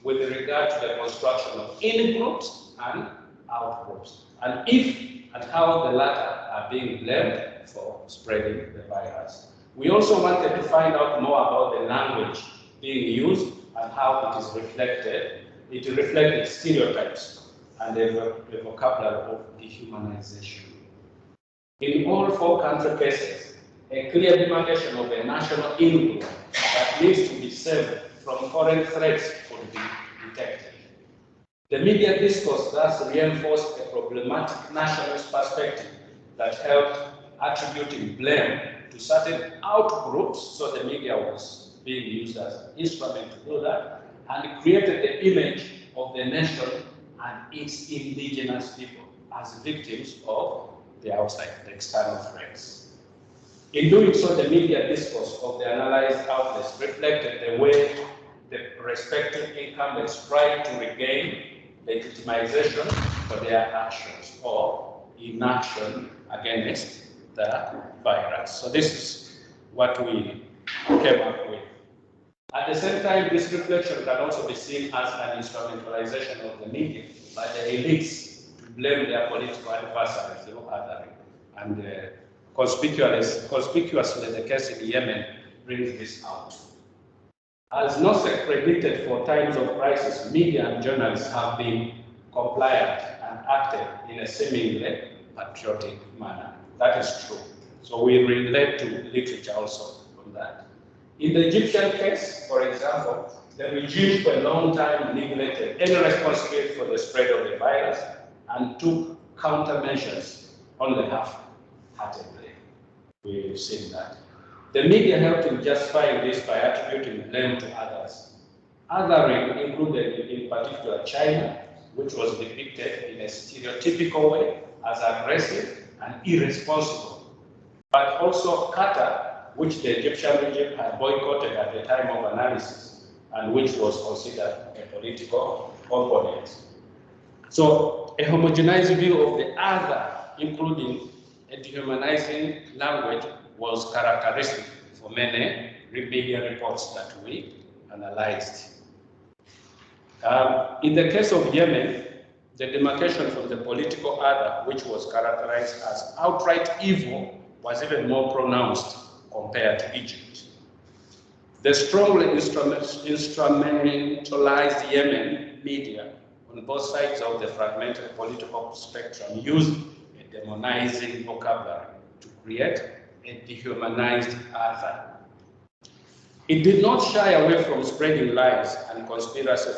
with regard to the construction of in-groups and out-groups, and if and how the latter are being blamed for spreading the virus. We also wanted to find out more about the language being used and how it is reflected. It reflected stereotypes and the vocabulary of dehumanization. In all 4 country cases, a clear demarcation of a national in-group that needs to be saved from foreign threats could be detected. The media discourse thus reinforced a problematic nationalist perspective that helped attributing blame to certain out-groups, so the media was being used as an instrument to do that, and created the image of the nation and its indigenous people as victims of the outside, the external threats. In doing so, the media discourse of the analyzed outlets reflected the way the respective incumbents tried to regain legitimization for their actions or inaction against the virus. So this is what we came up with. At the same time, this reflection can also be seen as an instrumentalization of the media by the elites to blame their political adversaries, othering. And conspicuously, the case in Yemen brings this out. As Nosek predicted, for times of crisis, media and journalists have been compliant and acted in a seemingly patriotic manner. That is true. So we relate to literature also on that. In the Egyptian case, for example, the regime for a long time neglected any responsibility for the spread of the virus and took countermeasures only half-heartedly. We've seen that. The media helped in justifying this by attributing blame to others. Othering included, in particular, China, which was depicted in a stereotypical way as aggressive and irresponsible, but also Qatar, which the Egyptian regime had boycotted at the time of analysis, and which was considered a political component. So a homogenized view of the other, including a dehumanizing language, was characteristic for many media reports that we analyzed. In the case of Yemen, the demarcation from the political other, which was characterized as outright evil, was even more pronounced compared to Egypt. The strongly instrumentalized Yemen media on both sides of the fragmented political spectrum used a demonizing vocabulary to create a dehumanized other. It did not shy away from spreading lies and conspiracy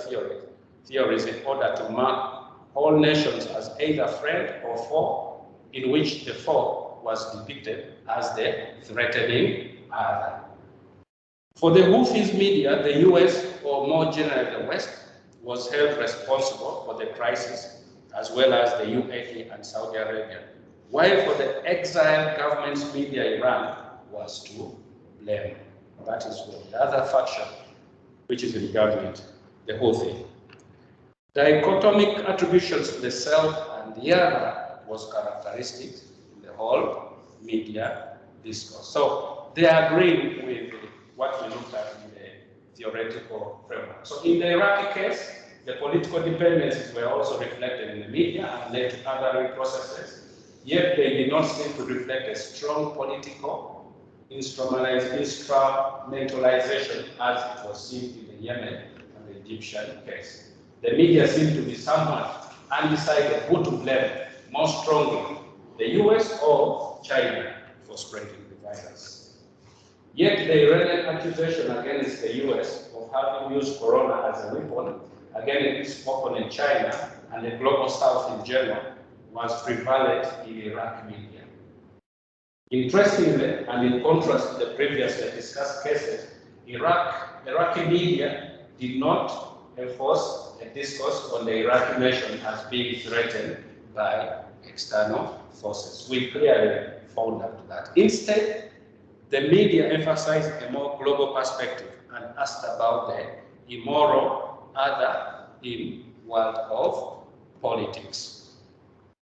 theories in order to mark all nations as either friend or foe, in which the foe was depicted as the threatening other. For the Houthis media, the US, or more generally the West, was held responsible for the crisis, as well as the UAE and Saudi Arabia, while for the exiled government's media, Iran was to blame. That is for the other faction, which is in government, the Houthi. Dichotomic attributions to the self and the other was characteristic in the whole media discourse. So they are agreeing with what we looked at in the theoretical framework. So in the Iraqi case, the political dependencies were also reflected in the media and led to other processes, yet they did not seem to reflect a strong political instrumentalization as it was seen in the Yemen and the Egyptian case. The media seemed to be somewhat undecided who to blame more strongly, the US or China, for spreading the virus. Yet the Iranian accusation against the US of having used corona as a weapon against its opponent China and the global south in general was prevalent in Iraqi media. Interestingly, and in contrast to the previously discussed cases, Iraqi media did not enforce a discourse on the Iraqi nation as being threatened by external forces. We clearly found out that. Instead, the media emphasized a more global perspective and asked about the immoral other in world of politics.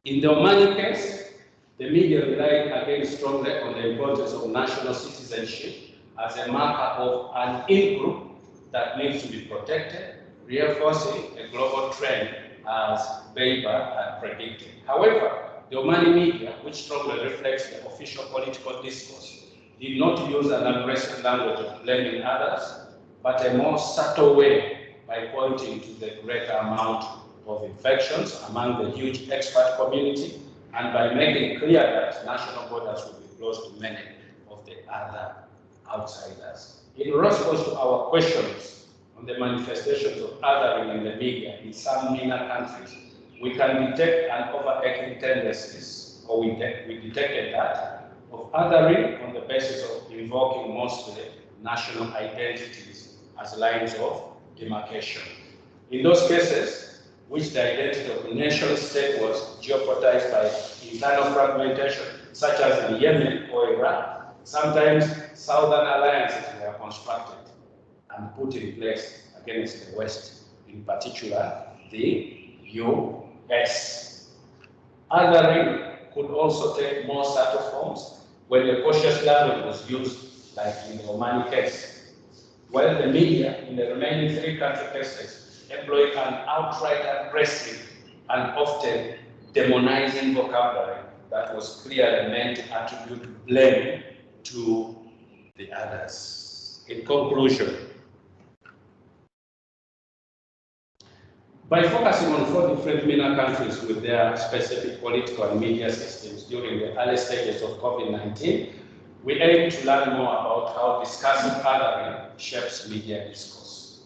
In the Omani case, the media relied again strongly on the importance of national citizenship as a marker of an in-group that needs to be protected, reinforcing a global trend as Weber had predicted. However, the Omani media, which strongly reflects the official political discourse, did not use an aggressive language of blaming others, but a more subtle way by pointing to the greater amount of infections among the huge expert community and by making clear that national borders will be closed to many of the other outsiders. In response to our questions on the manifestations of othering in the media in some MENA countries, we can detect an overacting tendencies, or we detected that, of othering on the basis of invoking mostly national identities as lines of demarcation. In those cases, which the identity of the nation state was jeopardized by internal fragmentation, such as in Yemen or Iraq, sometimes southern alliances were constructed and put in place against the West, in particular the US. Othering could also take more subtle forms when a cautious language was used, like in the Omani case, while the media in the remaining three country cases employed an outright aggressive and often demonizing vocabulary that was clearly meant to attribute blame to the others. In conclusion, by focusing on 4 different MENA countries with their specific political and media systems during the early stages of COVID-19, we aim to learn more about how discursive othering shapes media discourse.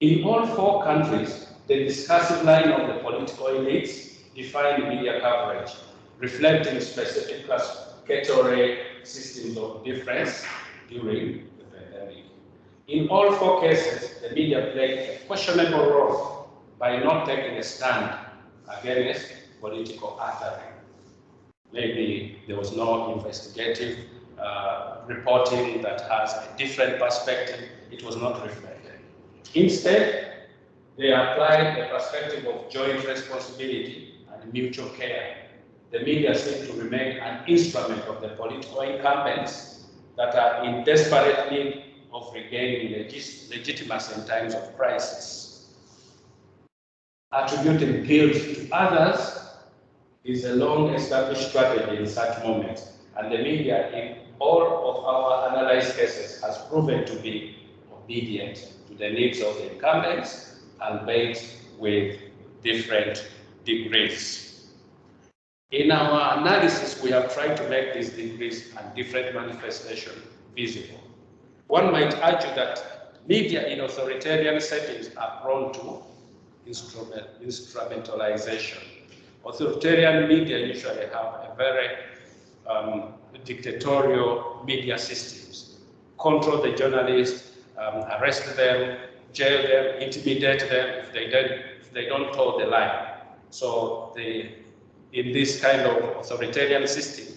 In all 4 countries, the discursive line of the political elites defined media coverage, reflecting specific classificatory systems of difference during the pandemic. In all 4 cases, the media played a questionable role by not taking a stand against political othering. Maybe there was no investigative reporting that has a different perspective. It was not reflected. Instead, they applied the perspective of joint responsibility and mutual care. The media seem to remain an instrument of the political incumbents that are in desperate need of regaining legitimacy in times of crisis. attributing guilt to others is a long-established strategy in such moments, and the media in all of our analyzed cases has proven to be obedient to the needs of the incumbents, albeit with different degrees. In our analysis, we have tried to make these degrees and different manifestations visible. One might argue that media in authoritarian settings are prone to instrumentalization. Authoritarian media usually have a very dictatorial media systems, control the journalists, arrest them, jail them, intimidate them if they don't toe the line. So in this kind of authoritarian system,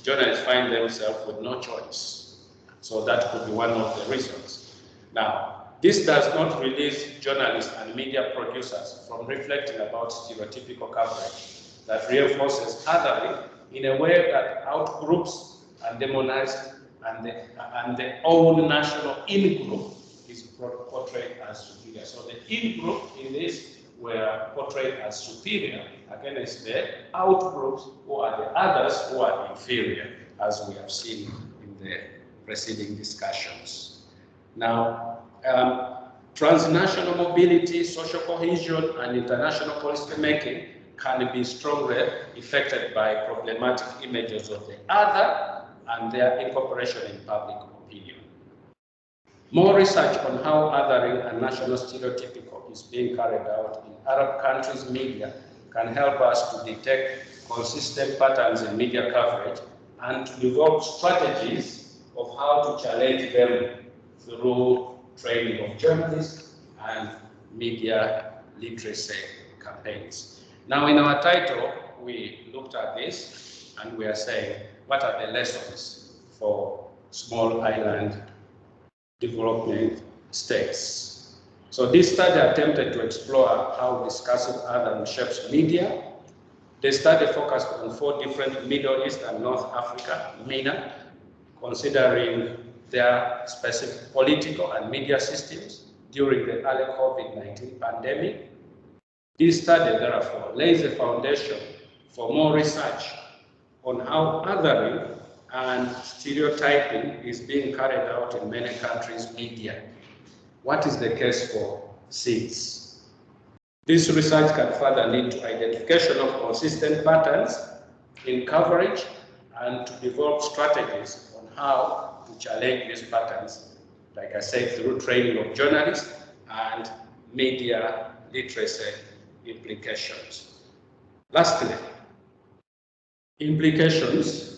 journalists find themselves with no choice. So that could be one of the reasons. Now, this does not release journalists and media producers from reflecting about stereotypical coverage that reinforces othering in a way that outgroups and demonizes and the own national in-group is portrayed as superior. So the in-group in this were portrayed as superior against the out-groups who are the others who are inferior, as we have seen in the preceding discussions. Now, transnational mobility, social cohesion, and international policy making can be strongly affected by problematic images of the other and their incorporation in public opinion. More research on how othering and national stereotypical is being carried out in Arab countries' media can help us to detect consistent patterns in media coverage and to develop strategies of how to challenge them through training of journalists and media literacy campaigns. Now, in our title, we looked at this and we are saying, what are the lessons for small island development states? So this study attempted to explore how discursive othering shapes media. The study focused on 4 different Middle East and North Africa, MENA, considering their specific political and media systems during the early COVID-19 pandemic. This study, therefore, lays a foundation for more research on how othering and stereotyping is being carried out in many countries' media. What is the case for SIDS? This research can further lead to identification of consistent patterns in coverage and to develop strategies on how to challenge these patterns, like I said, through training of journalists and media literacy implications. Lastly, implications.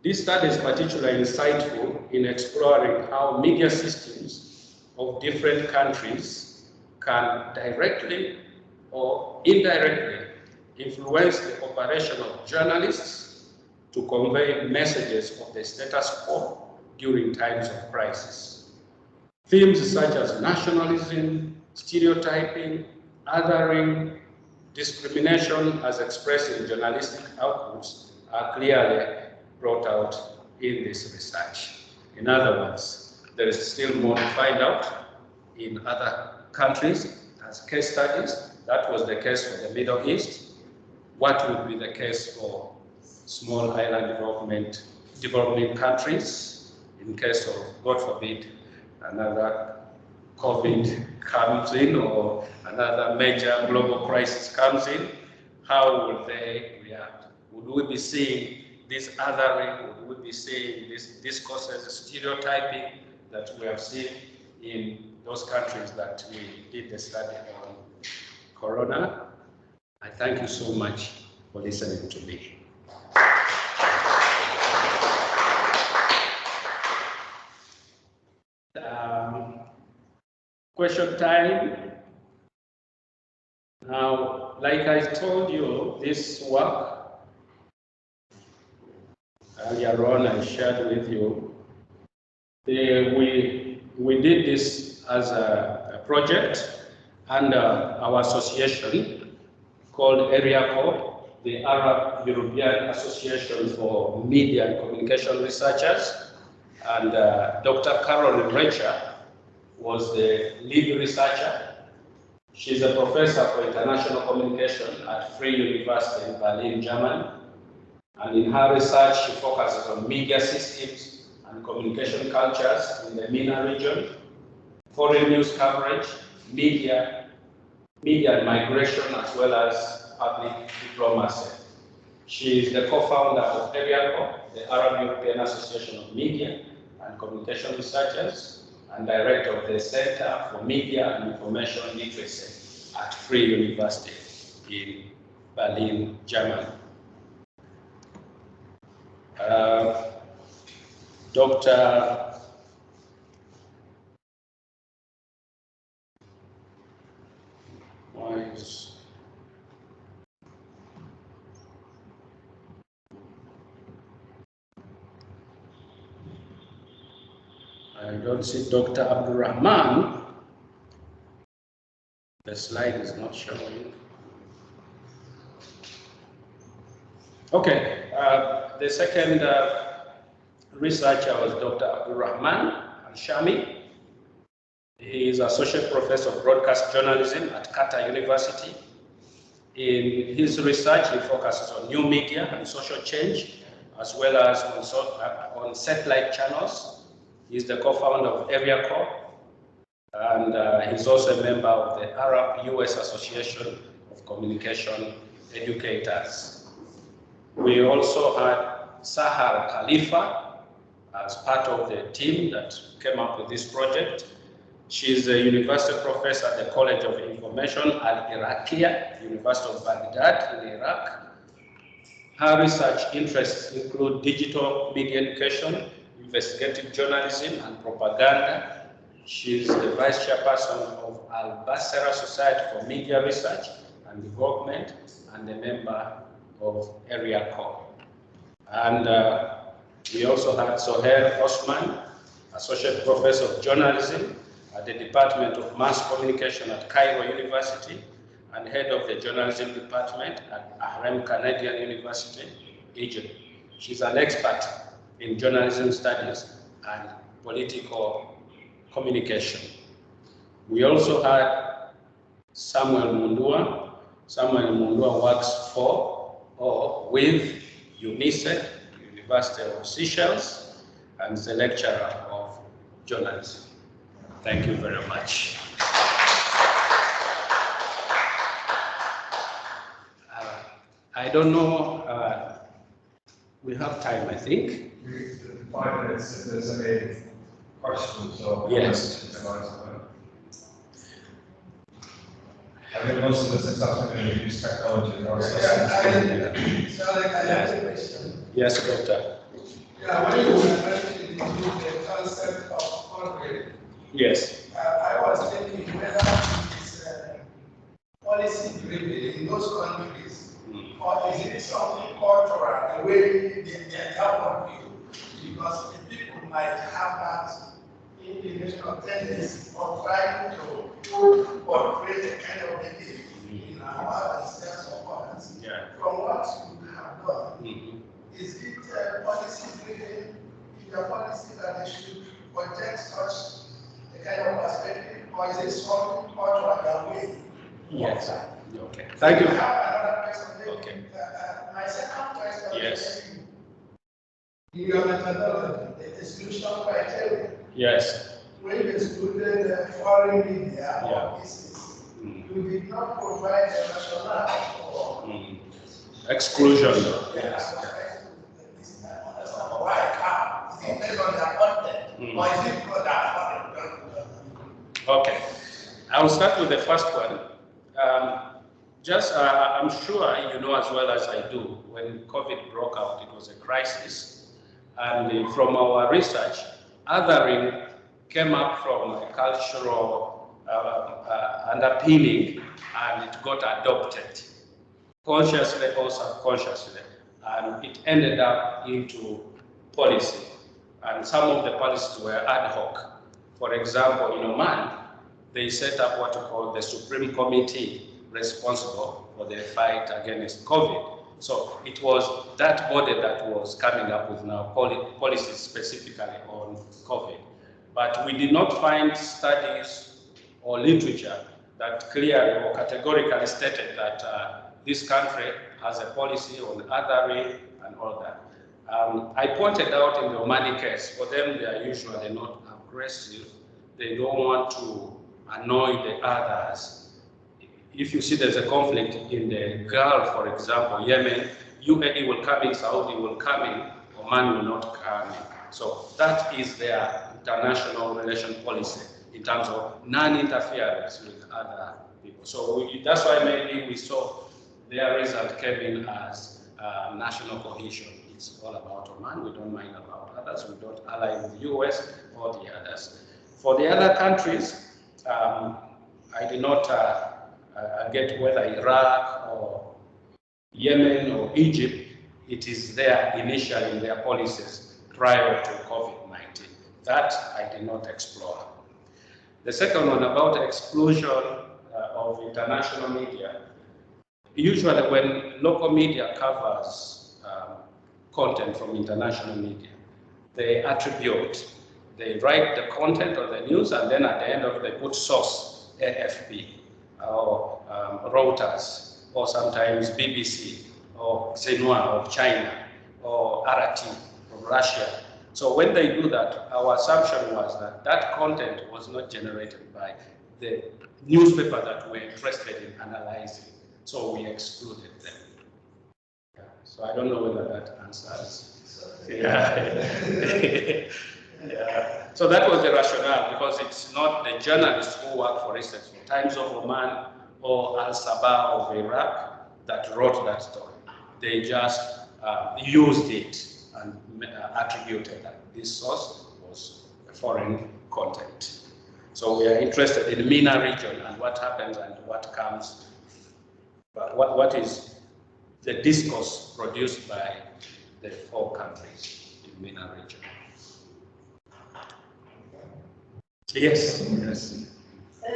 This study is particularly insightful in exploring how media systems of different countries can directly or indirectly influence the operation of journalists to convey messages of the status quo during times of crisis. Themes such as nationalism, stereotyping, othering, discrimination as expressed in journalistic outputs are clearly brought out in this research. In other words, there is still more to find out in other countries as case studies. That was the case for the Middle East. What would be the case for small island developing countries in case of, God forbid, another COVID comes in or another major global crisis comes in? How will they react? Would we be seeing this othering? Would we be seeing this discourses, stereotyping that we have seen in those countries that we did the study on Corona? I thank you so much for listening to me. Question time. Now, like I told you, this work earlier on I shared with you, we did this as a project under our association called AreaCo, the Arab European Association for Media and Communication Researchers, and Dr. Carolyn Recher was the lead researcher. She's a professor for international communication at Free University in Berlin, Germany. And in her research, she focuses on media systems and communication cultures in the MENA region, foreign news coverage, media and migration, as well as public diplomacy. She is the co-founder of AREACO, the Arab European Association of Media and Communication Researchers, and director of the Center for Media and Information Literacy at Free University in Berlin, Germany. Dr. I don't see Dr. Abdurrahman. The slide is not showing. Okay, the second researcher was Dr. Abdurrahman Al-Shami. He is Associate Professor of Broadcast Journalism at Qatar University. In his research, he focuses on new media and social change, as well as on satellite channels. He's the co-founder of AREACO, and he's also a member of the Arab-US Association of Communication Educators. We also had Sahar Khalifa as part of the team that came up with this project. She's a university professor at the College of Information Al-Iraqiyya, University of Baghdad in Iraq. Her research interests include digital media education, investigative journalism, and propaganda. She's the vice chairperson of Al-Basra Society for Media Research and Development, and a member of AREACO. And we also had Sohail Osman, Associate Professor of Journalism at the Department of Mass Communication at Cairo University, and head of the Journalism Department at Ahram Canadian University, Egypt. She's an expert in journalism studies and political communication. We also had Samuel Mundua. Samuel Mundua works for or with UNICEF, University of Seychelles, and is a lecturer of journalism. Thank you very much. I don't know, we have time, I think. 5 minutes if there's any questions or yes. I think most of this is something that we use technology. I have a question. Yes, Doctor. Yeah, when you were mentioning the concept of fundraising, yes. I was thinking whether it's policy driven in those countries, or is it something cultural, the way they govern you? Because the people might have that individual tendency of trying to portray the kind of belief in our themselves or others. Yeah. From what you have done, is it policy driven in your policy that they should project such a kind of perspective, or is it something cultural that way? Yes. Okay. Thank you. I have another question. Okay. My second question Yes. is in your methodology, the exclusion criteria. Yes. When you excluded foreign media Yeah. or business, you did not provide a rationale for Exclusion. yes. Why? How? Is it based on their content, or is it because they are foreign? Okay. I'll start with the first one. I'm sure you know as well as I do, when COVID broke out, it was a crisis. And from our research, othering came up from a cultural underpinning, and it got adopted, consciously or subconsciously. And it ended up into policy. And some of the policies were ad hoc. For example, in Oman, they set up what we call the Supreme Committee responsible for the fight against COVID. So it was that body that was coming up with now policies specifically on COVID. But we did not find studies or literature that clearly or categorically stated that this country has a policy on othering and all that. I pointed out in the Omani case, for them they are usually not aggressive. They don't want to annoy the others. If you see there's a conflict in the Gulf, for example, Yemen, UAE will come in, Saudi will come in, Oman will not come in. So that is their international relation policy in terms of non-interference with other people. So that's why maybe we saw their result came in as national cohesion. It's all about Oman. We don't mind about others. We don't ally with the US or the others. For the other countries, I did not get whether Iraq or Yemen or Egypt, it is there initially in their policies prior to COVID-19. That I did not explore. The second one about exclusion of international media. Usually when local media covers content from international media, they attribute, they write the content of the news and then at the end of it they put source, AFP, or Reuters, or sometimes BBC, or Xinhua of China, or RT from Russia. So when they do that, our assumption was that that content was not generated by the newspaper that we're interested in analyzing. So we excluded them. Yeah. So I don't know whether that answers. Yeah. Yeah. So that was the rationale, because it's not the journalists who work, for instance, for Times of Oman or Al Sabah of Iraq that wrote that story. They just used it and attributed that this source was foreign content. So we are interested in the MENA region and what happens and what comes, but what is the discourse produced by the 4 countries in MENA region. Yes. Yes. I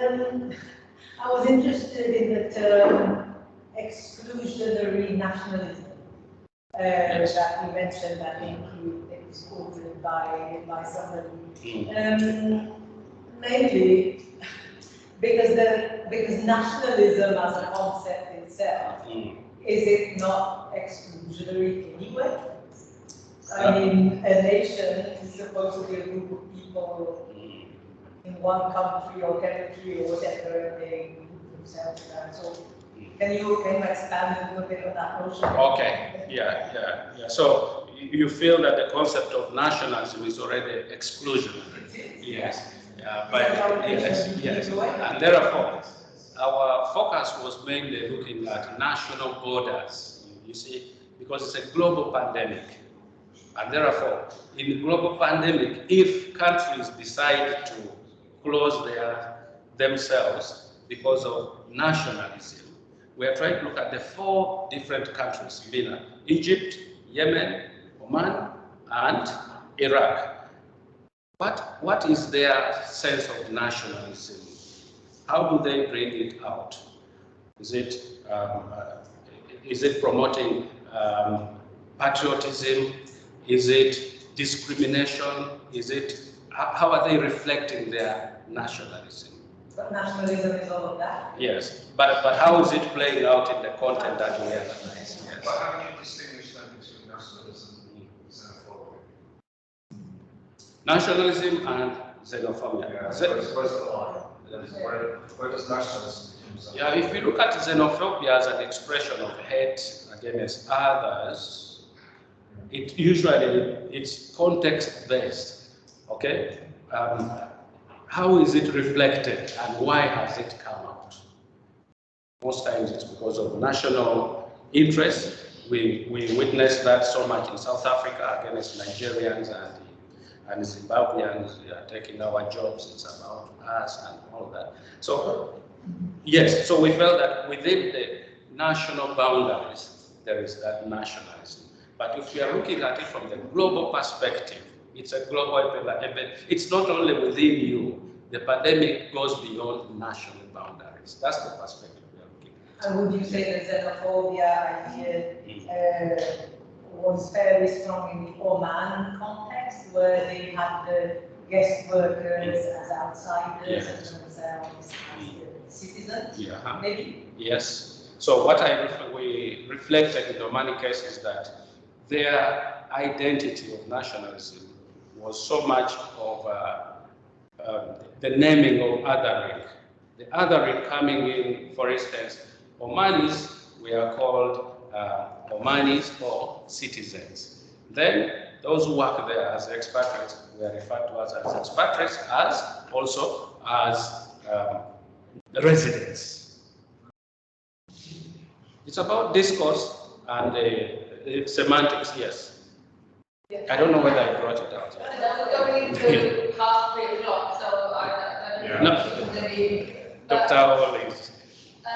was interested in the term exclusionary nationalism Yes. that you mentioned. I think it was quoted by somebody. Mainly because nationalism as a concept itself, is it not exclusionary anyway? I mean, a nation is supposed to be a group of people in one country or territory or whatever, and they group themselves around. So can you expand a little bit on that notion? Okay, yeah. So you feel that the concept of nationalism is already exclusionary? Yes. But yes. And therefore, our focus was mainly looking at national borders, you see, because it's a global pandemic. And therefore, in the global pandemic, if countries decide to close themselves because of nationalism, we are trying to look at the 4 different countries, MENA: Egypt, Yemen, Oman, and Iraq. But what is their sense of nationalism? How do they bring it out? Is it promoting patriotism? Is it discrimination? How are they reflecting their nationalism? But nationalism is all of that. Yes, but how is it playing out in the content that we analyze? Yes. But how do you distinguish them between nationalism and xenophobia? Nationalism and xenophobia. Where's the line? Where does nationalism become something? Yeah, if you look at xenophobia as an expression of hate against others, it's context-based, okay? How is it reflected and why has it come out? Most times it's because of national interest. We witnessed that so much in South Africa against Nigerians and Zimbabweans taking our jobs. It's about us and all that. So yes, so we felt that within the national boundaries, there is that nationalism. But if we are looking at it from the global perspective, it's a global event. It's not only within you. The pandemic goes beyond national boundaries. That's the perspective we are looking at. And would you say that xenophobia idea was fairly strong in the Oman context, where they had the guest workers as outsiders and themselves as the citizens, Yeah. maybe? Yes. So what we reflected in the Omani case is that their identity of nationalism was so much of the naming of othering. The othering coming in, for instance, Omanis, we are called Omanis or citizens. Then those who work there as expatriates, we are referred to as expatriates, as also as residents. It's about discourse and semantics, yes. I don't know whether I brought it out. We're going into past 3 o'clock, so I don't know. Dr. Hollings. I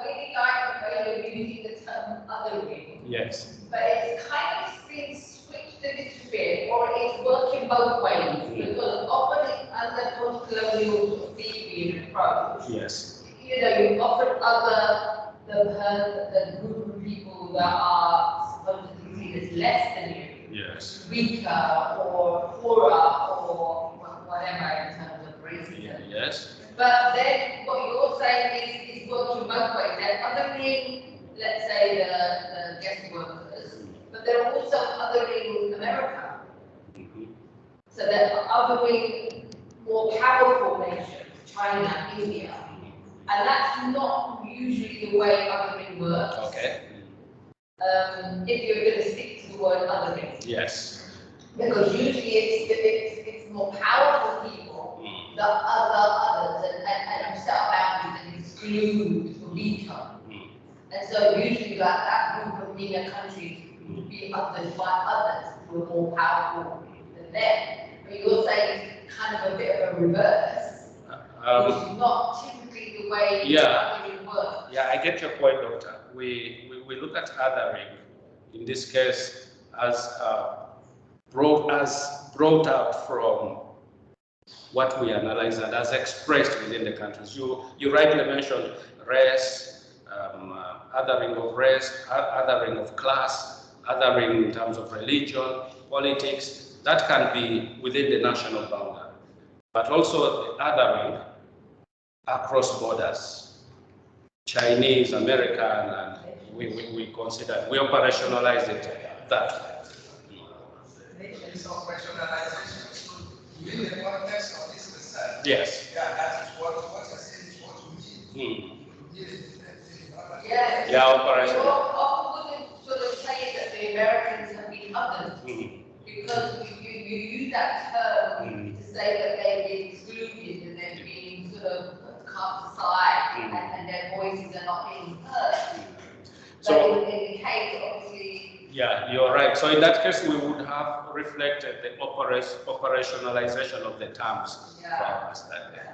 really like the way you're using the term othering. Yes. But it's kind of been switched a little bit, or it's working both ways, because often under post-colonial theory and approach, Yes. you know, you often other the group of people that are supposed to be seen as less than you. Yes. Weaker or poorer or whatever in terms of racism. Yes. But then what you're saying is working both ways. They're othering, let's say, the guest workers, but they're also othering America. So they're othering more powerful nations, China, India. And that's not usually the way othering works. Okay. If you're going to stick to the word othering. Yes. Because usually it's more powerful people that others and set boundaries and exclude the weaker. And so usually that group of meaner countries would be othered by others who are more powerful than them. But you're saying it's kind of a bit of a reverse, which is not typically the way othering works. Yeah, I get your point, Doctor. We look at othering, in this case, as brought out from what we analyze and as expressed within the countries. You rightly mentioned race, othering of race, othering of class, othering in terms of religion, politics. That can be within the national boundary, but also the othering across borders, Chinese, American, and we consider, we operationalize it that. It's operationalization within the context of this research. Yes. Yeah, that is what you're saying is what we need. Yes. Yeah, operation. You often wouldn't sort of say that the Americans have been othered, because you use that term to say that they've been excluded and they're being sort of cast aside and their voices are not being heard. So, but in the case, obviously. Yeah, you're right. So in that case, we would have reflected the operationalization of the terms for us that day.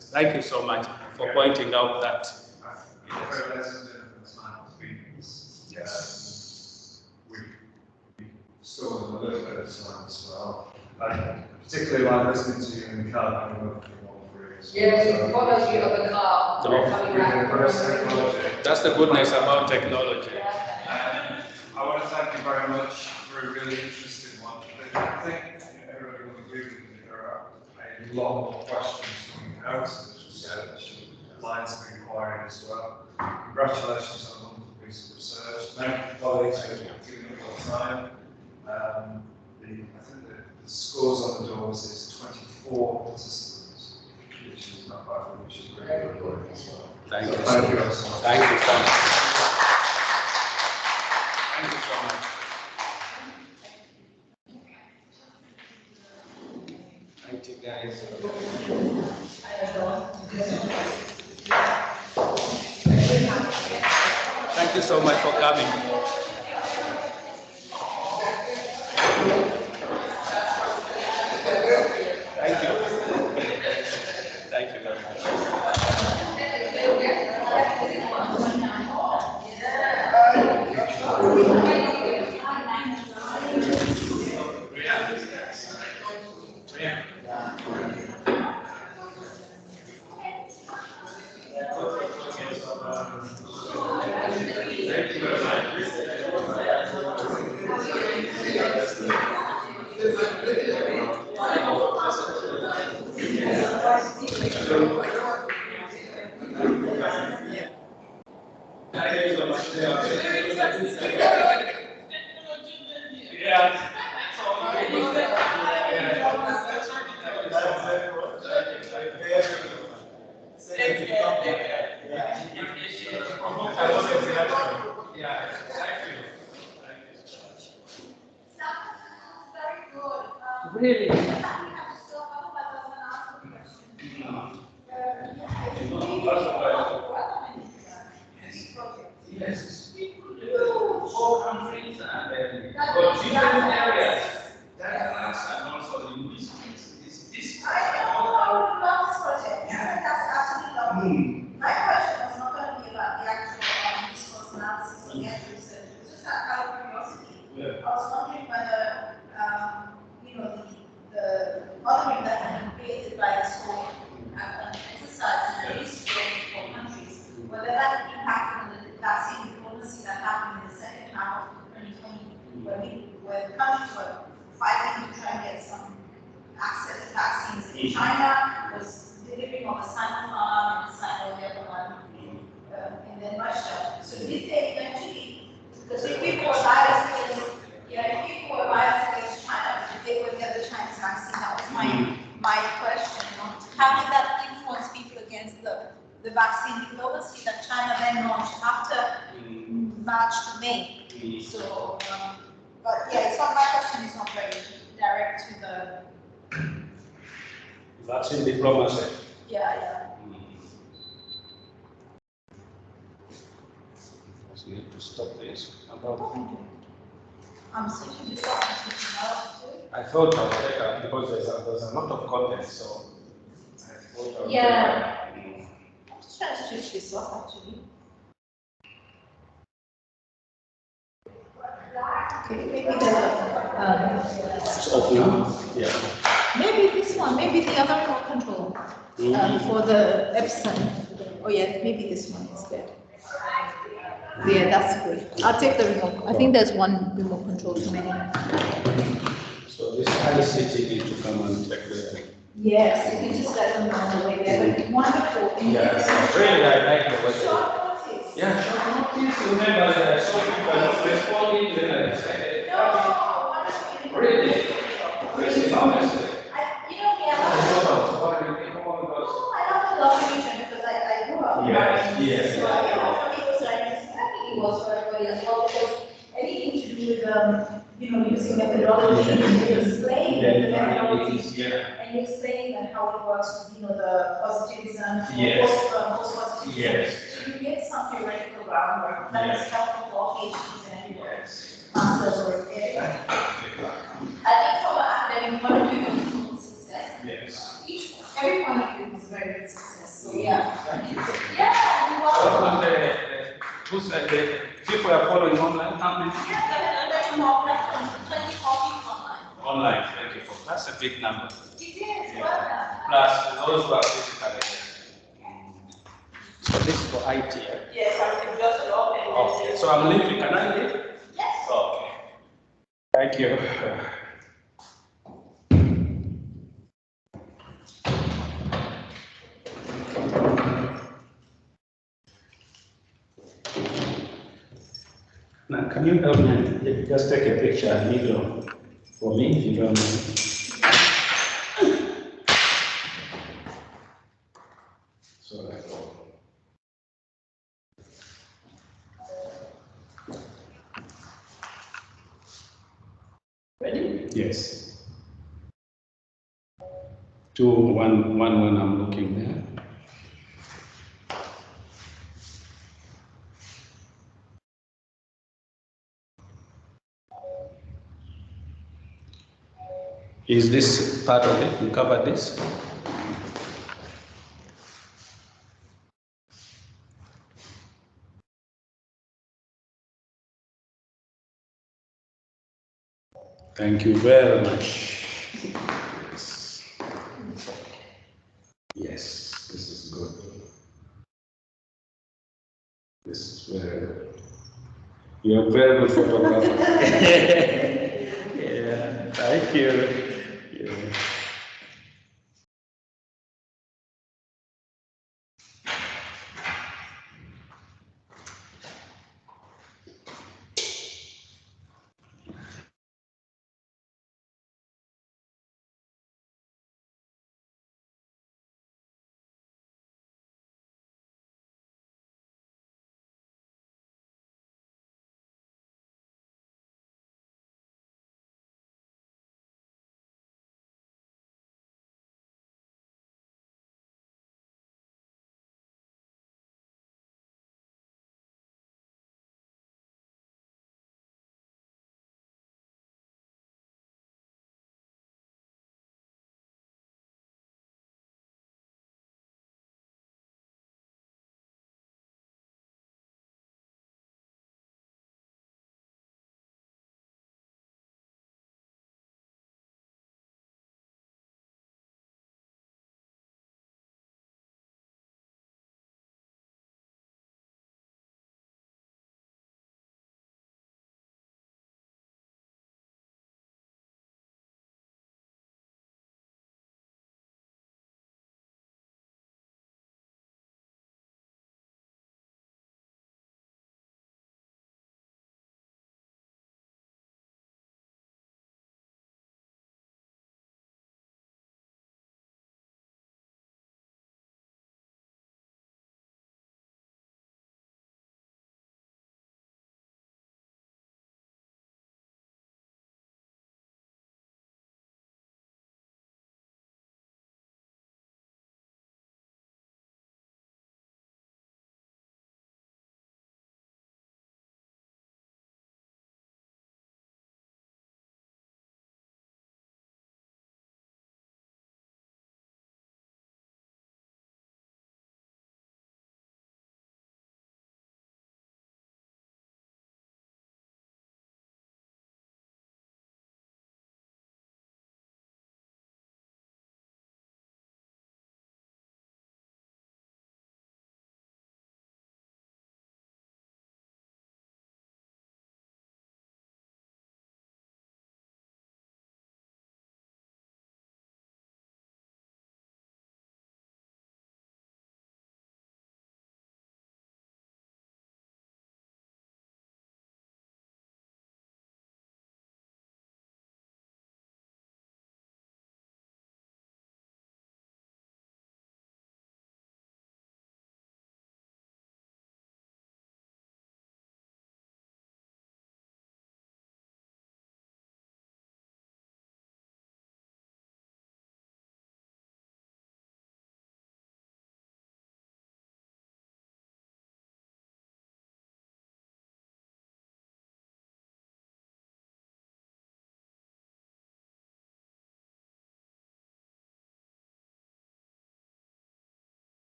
Thank you so much for pointing out that. We still have a little bit of time as well. I particularly like listening to you in the car when you're working on freeze. Yes, it follows you of the car. That's the goodness about technology. I want to thank you very much for a really interesting one. I think everybody will agree with me. There are a lot more questions coming out of this research, lines of inquiry as well. Congratulations on a wonderful piece of research. Thank you, colleagues, for giving up your time. I think the scores on the doors is 24 participants, which is not bad, which is really good as well. Thank you. Thank you so much. Thank you so much. Thank you so much. Thank you, guys. Thank you so much for coming. Thank you. Thank you very much. Yeah. Very good. Really? Yes. All countries and different areas. That's and also linguistics. This I would love this project. That's absolutely lovely. My question was not going to be about the actual discourse analysis or the actual research. It was just out of curiosity. I was wondering whether, the modeling that had been created by this whole exercise in the history of countries, whether that impacted on the vaccine diplomacy that happened in the second half of 2020, when countries were fighting to try and get some access to vaccines. In China was delivering on the Sinopharm and Sino-Lebanon, and then Russia. So did they eventually, because if people were biased against, if people were biased against China, did they would get the Chinese vaccine? That was my question. How did that influence people against the vaccine diplomacy that China then launched after March to May? So, but yeah, so my question is not very direct to the vaccine diplomacy. Yeah. We need to stop this. I'm switching this off and switching out too. I thought I would take up because there's a lot of content, so I thought I would I'm just trying to switch this off actually. Okay, maybe it's off now. Yeah. maybe this one, maybe the other remote control for the Epson. Oh yeah, maybe this one instead. Yeah, that's good. I'll take the remote. I think there's one remote control too many. So this ICT need to come and take the. Yes, if you just let them know on the way there, but wonderful. Yeah, really, I like the way. Short notice. Yeah, short notice. Remember that I saw people not responding, then I said, No, really? Really, honestly. I love the region because I grew up in Yes. So for me it was like this, I think it was for everybody as well, because anything to do with using methodology, you explain the methodology, and you explain that how it works, the positivism, post-positivism. Yes. So you get some theoretical groundwork that is helpful for all PhDs and Yes. masters or I think from an academic point of view, success. Yes. Every point of view is very good success. So yeah. Thank you. Yeah, you are. Who's the people are following online campaign? Yeah, there's more than 20 copies online. Online, 24. That's a big number. It is, well done. Plus those who are physically. So this is for IT. Yes, I can just log in. Okay, so I'm leaving. Can I leave? Yes. Okay. Thank you. Now, can you help me? Just take a picture and video for me if you don't mind. So that's all. Ready? Yes. 2, 1, 1, I'm looking there. Is this part of it? We covered this? Thank you very much. Yes, this is good. This is very good. You're a very good photographer. Yeah, thank you. Yeah.